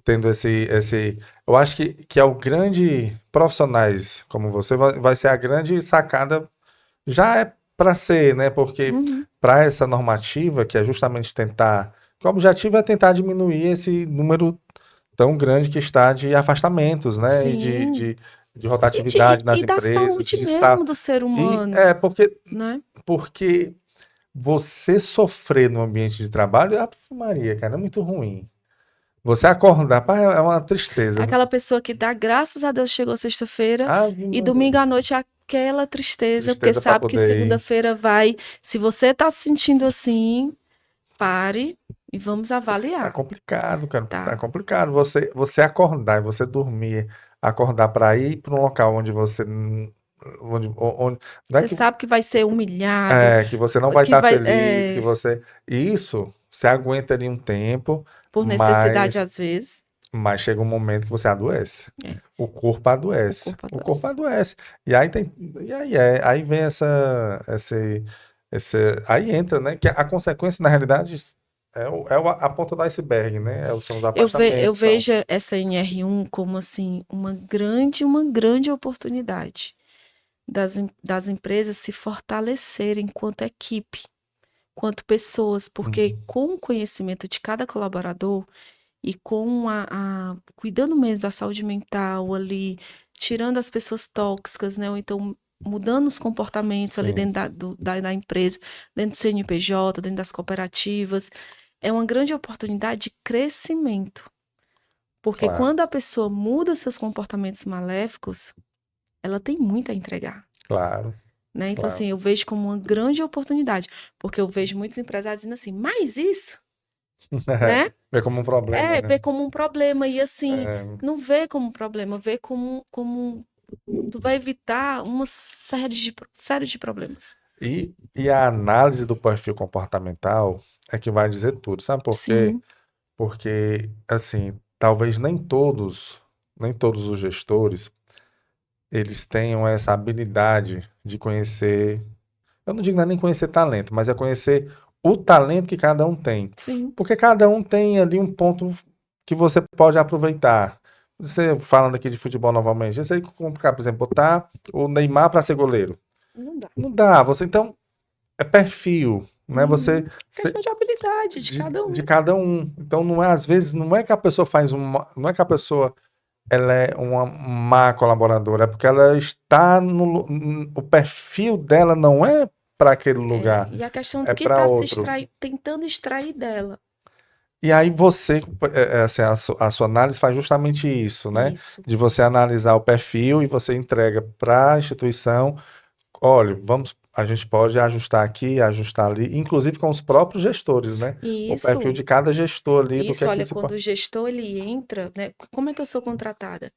tendo eu acho que é o grande profissionais como você vai ser a grande sacada, já é para ser, né? Porque Uhum. para essa normativa, que é justamente tentar, que o objetivo é tentar diminuir esse número tão grande que está de afastamentos, né? E Sim. de E rotatividade nas da empresas, saúde de mesmo estar. do ser E humano, é né? porque você sofrer no ambiente de trabalho, Ave Maria, cara, é muito ruim. Você acordar, pá, é uma É tristeza. aquela pessoa que dá graças a Deus chegou sexta-feira Ave e Maria. domingo à noite é aquela tristeza, porque Tristeza para sabe que poder ir. segunda-feira vai. Se você está se sentindo assim, pare e vamos Tá avaliar, complicado, cara. Tá tá? complicado. Você acordar e você dormir, acordar para ir para um local onde você. Onde, não é Você sabe que vai ser humilhado, que você não vai que estar vai, feliz, que você. Isso, você aguenta ali um tempo, por necessidade mas às vezes, chega um momento que você adoece. é, O corpo o adoece. corpo O corpo adoece. adoece. E aí tem, aí vem aí entra, né? Que a consequência, na realidade, a ponta do iceberg, né? São os Eu afastamentos, são. vejo essa NR1 como assim uma grande oportunidade das empresas se fortalecerem enquanto equipe, quanto pessoas, porque Uhum. com o conhecimento de cada colaborador e com cuidando mesmo da saúde mental ali, tirando as pessoas tóxicas, né? Ou então mudando os comportamentos ali Sim, dentro da empresa, dentro do CNPJ, dentro das cooperativas, é uma grande oportunidade de crescimento. Porque claro, quando a pessoa muda seus comportamentos maléficos, ela tem muito a entregar, claro, né? Então, claro. assim, eu vejo como uma grande oportunidade, porque eu vejo muitos empresários dizendo assim, mas isso, né? Vê como um problema, né? Vê como um problema e assim, É, não vê como um problema, vê como tu vai evitar uma série de problemas. e a análise do perfil comportamental é que vai dizer tudo, sabe por quê? Sim. porque, assim, talvez nem todos os gestores, eles tenham essa habilidade de conhecer, eu não digo nem conhecer talento, mas é conhecer o talento que cada um tem. Sim. Porque cada um tem ali um ponto que você pode aproveitar. Você falando aqui de futebol novamente, você comprar, por exemplo, botar o Neymar para ser goleiro. Não dá. Não dá, você então é perfil, né? Uhum. Você Questão de habilidade de de, cada de um. cada um. Então não é às vezes não é que a pessoa faz não é que a pessoa ela é uma má colaboradora, é porque ela está o perfil dela não é para aquele lugar, E a questão do é que para está outro. tentando extrair dela. E aí você, assim, a sua análise faz justamente isso, né? Isso. De você analisar o perfil e você entrega para a instituição, olha, a gente pode ajustar aqui, ajustar ali, inclusive com os próprios gestores, né? E O perfil isso, de cada gestor ali, do que isso, é que olha, se quando pode. o gestor ele entra, né? Como é que eu sou contratada?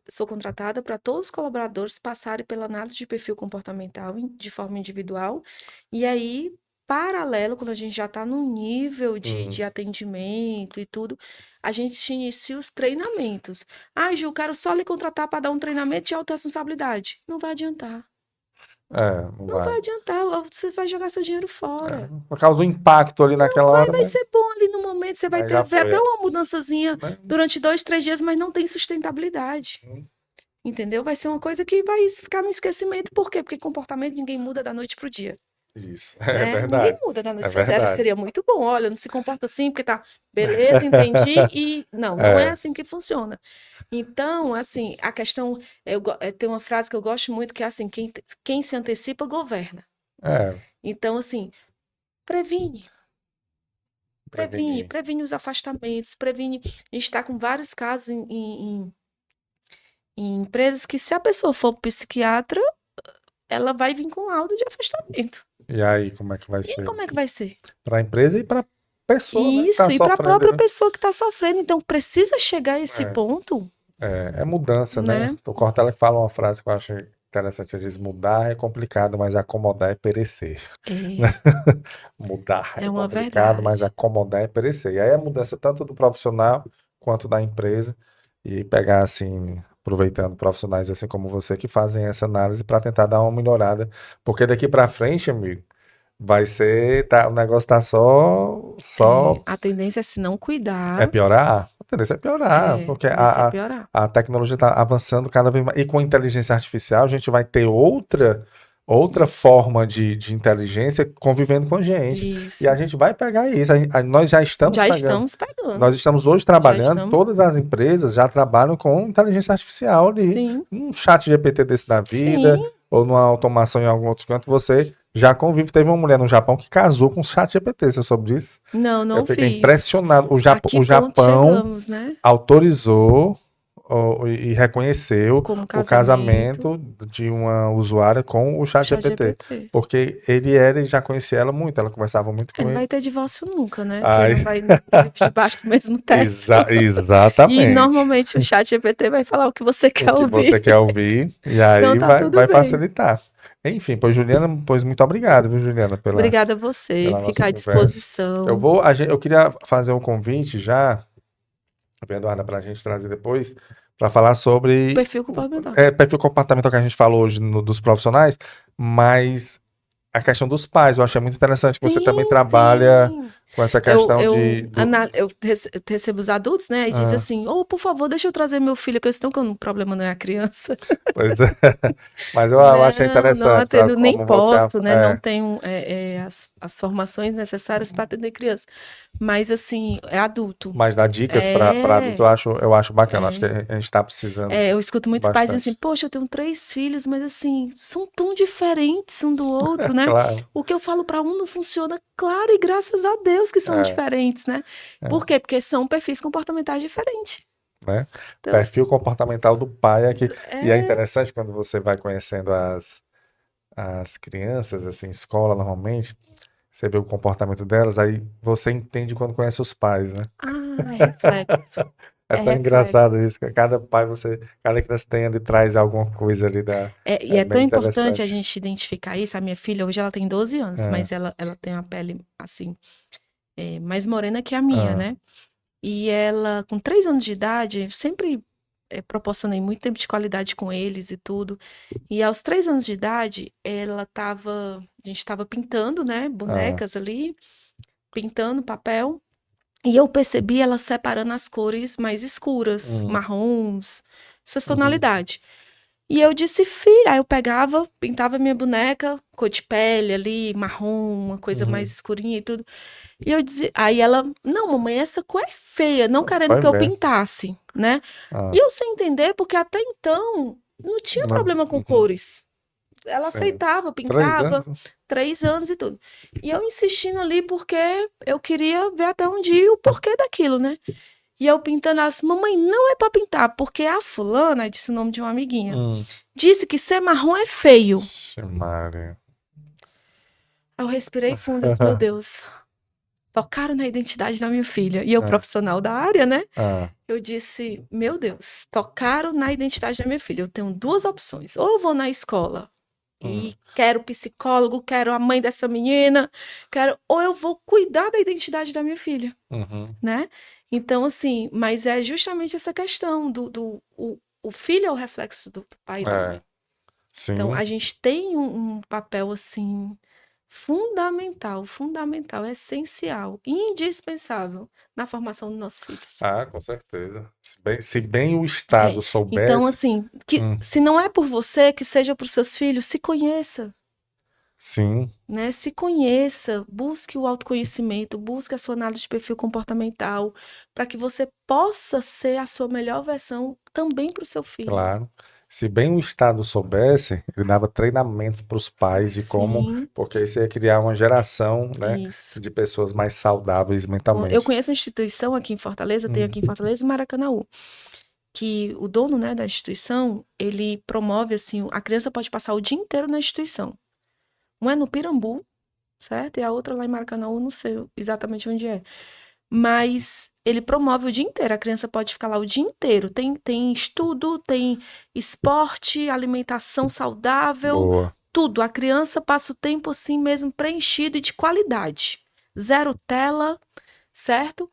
Sou contratada para todos os colaboradores passarem pela análise de perfil comportamental de forma individual. E aí, paralelo, quando a gente já está num nível de atendimento e tudo, a gente inicia os treinamentos. Ah, Gil, quero só lhe contratar para dar um treinamento de autorresponsabilidade. Não vai adiantar. Não Não vai vai. adiantar, você vai jogar seu dinheiro fora. Causa um impacto ali naquela hora, Vai ser bom ali no momento, você vai mas já ver foi. até uma mudançazinha Né? durante 2, 3 dias, mas não tem sustentabilidade. Entendeu? Vai ser uma coisa que vai ficar no esquecimento. Por quê? Porque comportamento ninguém muda da noite pro dia, Isso, é né? Ninguém verdade. muda da É noite pro dia. verdade. Seria muito bom. Olha, não se comporta assim porque tá beleza, entendi. E não é É, assim que funciona. Então, assim, a questão, tem uma frase que eu gosto muito que é assim, quem se antecipa governa. é, Então, assim, previne. Previne, prevenir. previne os afastamentos, previne. A gente está com vários casos em empresas que, se a pessoa for psiquiatra, ela vai vir com laudo de afastamento. E aí, como é que vai E ser? como é que vai ser? Para a empresa e para a pessoa, né, que Isso, está e para a sofrendo, própria né? pessoa que está sofrendo. Então, precisa chegar a esse É, ponto, é mudança, né? né? O Cortella que fala uma frase que eu acho interessante, ele diz, mudar é complicado, mas acomodar é perecer. É, Mudar é é uma complicado, mas verdade. acomodar é perecer. E aí a mudança tanto do profissional quanto da empresa e pegar assim, aproveitando profissionais assim como você que fazem essa análise para tentar dar uma melhorada, porque daqui para frente, amigo, vai ser, o negócio tá só A tendência é, se não é cuidar, piorar. A tendência é piorar, a porque tendência é piorar. a tecnologia está avançando cada vez mais. E com inteligência artificial, a gente vai ter outra Isso, forma de inteligência convivendo com a gente. E a isso. gente vai pegar isso. Nós já estamos Já pegando. estamos pegando. Nós estamos hoje Já trabalhando, estamos. todas as empresas já trabalham com inteligência artificial ali. Sim, Um chat GPT desse da vida, sim. ou numa automação em algum outro canto, você já convive. Teve uma mulher no Japão que casou com o chat GPT, você soube disso? Não, Eu não fiquei vi. impressionado. A que O ponto Japão chegamos, né? autorizou e reconheceu Como o casamento, casamento de uma usuária com o chat chat GPT. GPT. Porque ele já conhecia ela muito, ela conversava muito É, com não ele. vai ter divórcio nunca, né? Quem Aí, não vai vive debaixo do mesmo teto. E exatamente. normalmente o chat GPT vai falar o que você O quer que você ouvir. quer ouvir, e Então aí tá tudo vai bem. facilitar. Enfim, pois Juliana, pois muito obrigado, viu, Juliana, Obrigada a você, pela nossa ficar à conversa. disposição. Eu queria fazer um convite já, Eduarda, para a gente trazer depois, para falar sobre Perfil comportamental. perfil comportamental que a gente falou hoje dos profissionais, mas a questão dos pais, eu achei muito interessante que você também Sim, trabalha sim. com essa questão Eu recebo os adultos, né? E diz Ah, assim: oh, por favor, deixa eu trazer meu filho, que eu estou com o problema não é a criança. pois é. Mas eu achei Não, não interessante, sabe, atendo, nem como você posto, né? Não tenho as formações necessárias para atender criança. Mas, assim, é adulto. mas dá dicas para adultos, É, eu acho bacana, acho que é. a gente está precisando Eu escuto muitos pais dizendo assim: bastante. poxa, eu tenho 3 filhos, mas, assim, são tão diferentes um do outro, né? Claro, O que eu falo para um não funciona, claro, e graças a Deus que são é, diferentes, né? é, Por quê? Porque são perfis comportamentais diferentes. né? Então, Perfil comportamental do pai aqui. E é é, interessante quando você vai conhecendo as crianças, assim, escola normalmente, você vê o comportamento delas, aí você entende quando conhece os pais, né? é reflexo. É É tão reflexo. engraçado isso, que cada pai, cada criança tem ali, traz alguma coisa ali E é é tão bem importante a interessante. gente identificar isso. A minha filha, hoje ela tem 12 anos, É, mas ela tem a pele assim. mais morena que a minha, Ah. né? E ela, com 3 anos de idade, eu sempre proporcionei muito tempo de qualidade com eles e tudo. E aos 3 anos de idade, a gente estava pintando, né, bonecas ali, pintando papel. E eu percebi ela separando as cores mais escuras, marrons, essas tonalidades. E eu disse, filha, aí eu pegava, pintava minha boneca, cor de pele ali, marrom, uma coisa mais escurinha e tudo. E eu dizia, aí ela, não, mamãe, essa cor é feia, não querendo Foi que eu mesmo. pintasse, né? Ah. E eu sem entender, porque até então não tinha problema com cores. Ela Sim. aceitava, 3 pintava, anos? 3 anos e tudo. E eu insistindo ali porque eu queria ver até onde ia o porquê daquilo, né? E eu pintando, ela disse, mamãe, não é pra pintar, porque a fulana, disse o nome de uma amiguinha, disse que ser marrom é feio. Vixe, Maria. Eu respirei fundo, eu disse, meu Deus, tocaram na identidade da minha filha. E eu, profissional da área, né? Eu disse, meu Deus, tocaram na identidade da minha filha. Eu tenho 2 opções. Ou eu vou na escola e quero psicólogo, quero a mãe dessa menina, ou eu vou cuidar da identidade da minha filha, né? Então, assim, mas é justamente essa questão o filho é o reflexo do pai e da mãe. Sim. Então, a gente tem um papel, assim, fundamental, essencial, indispensável na formação dos nossos filhos. Com certeza. Se bem o Estado soubesse... Então, assim, se não é por você, que seja para os seus filhos, se conheça. Sim. Né? Se conheça, busque o autoconhecimento, busque a sua análise de perfil comportamental, para que você possa ser a sua melhor versão também para o seu filho. Claro. Se bem o Estado soubesse, ele dava treinamentos para os pais de como, porque isso ia criar uma geração, né, de pessoas mais saudáveis mentalmente. Eu conheço uma instituição aqui em Fortaleza, tem aqui em Fortaleza e Maracanaú, que o dono, né, da instituição, ele promove assim, a criança pode passar o dia inteiro na instituição. Um é no Pirambu, certo? E a outra lá em Maracanaú, não sei exatamente onde é. Mas ele promove o dia inteiro, a criança pode ficar lá o dia inteiro. Tem estudo, tem esporte, alimentação saudável, tudo. A criança passa o tempo assim mesmo preenchido e de qualidade. 0 tela, certo?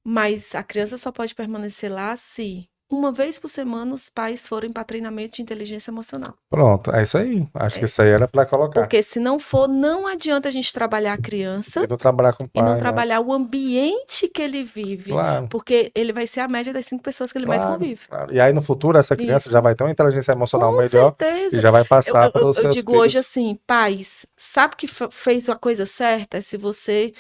Mas a criança só pode permanecer lá se 1 vez por semana os pais forem para treinamento de inteligência emocional. Pronto, é isso aí. Acho que isso aí era para colocar. Porque se não for, não adianta a gente trabalhar a criança e não trabalhar com o pai, e não trabalhar o ambiente que ele vive. Claro. Porque ele vai ser a média das 5 pessoas que ele mais convive. Claro. E aí no futuro essa criança já vai ter uma inteligência emocional melhor. Com certeza. E já vai passar para os seus filhos. Eu digo filhos. hoje assim, pais, sabe que fez a coisa certa? É se você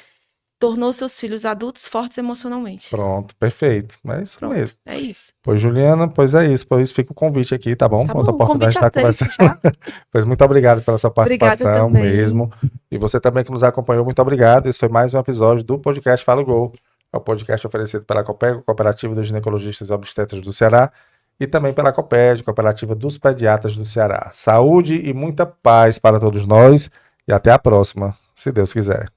tornou seus filhos adultos fortes emocionalmente. Pronto, perfeito. É isso mesmo. É isso. Pois, Juliana, pois é isso. Pois fica o convite aqui, tá bom? Tá bom, o convite aceito já. Pois muito obrigado pela sua participação mesmo. E você também que nos acompanhou, muito obrigado. Esse foi mais um episódio do podcast Fala Gol. É o podcast oferecido pela Copego, Cooperativa dos Ginecologistas e Obstetras do Ceará, e também pela Coped, Cooperativa dos Pediatras do Ceará. Saúde e muita paz para todos nós e até a próxima, se Deus quiser.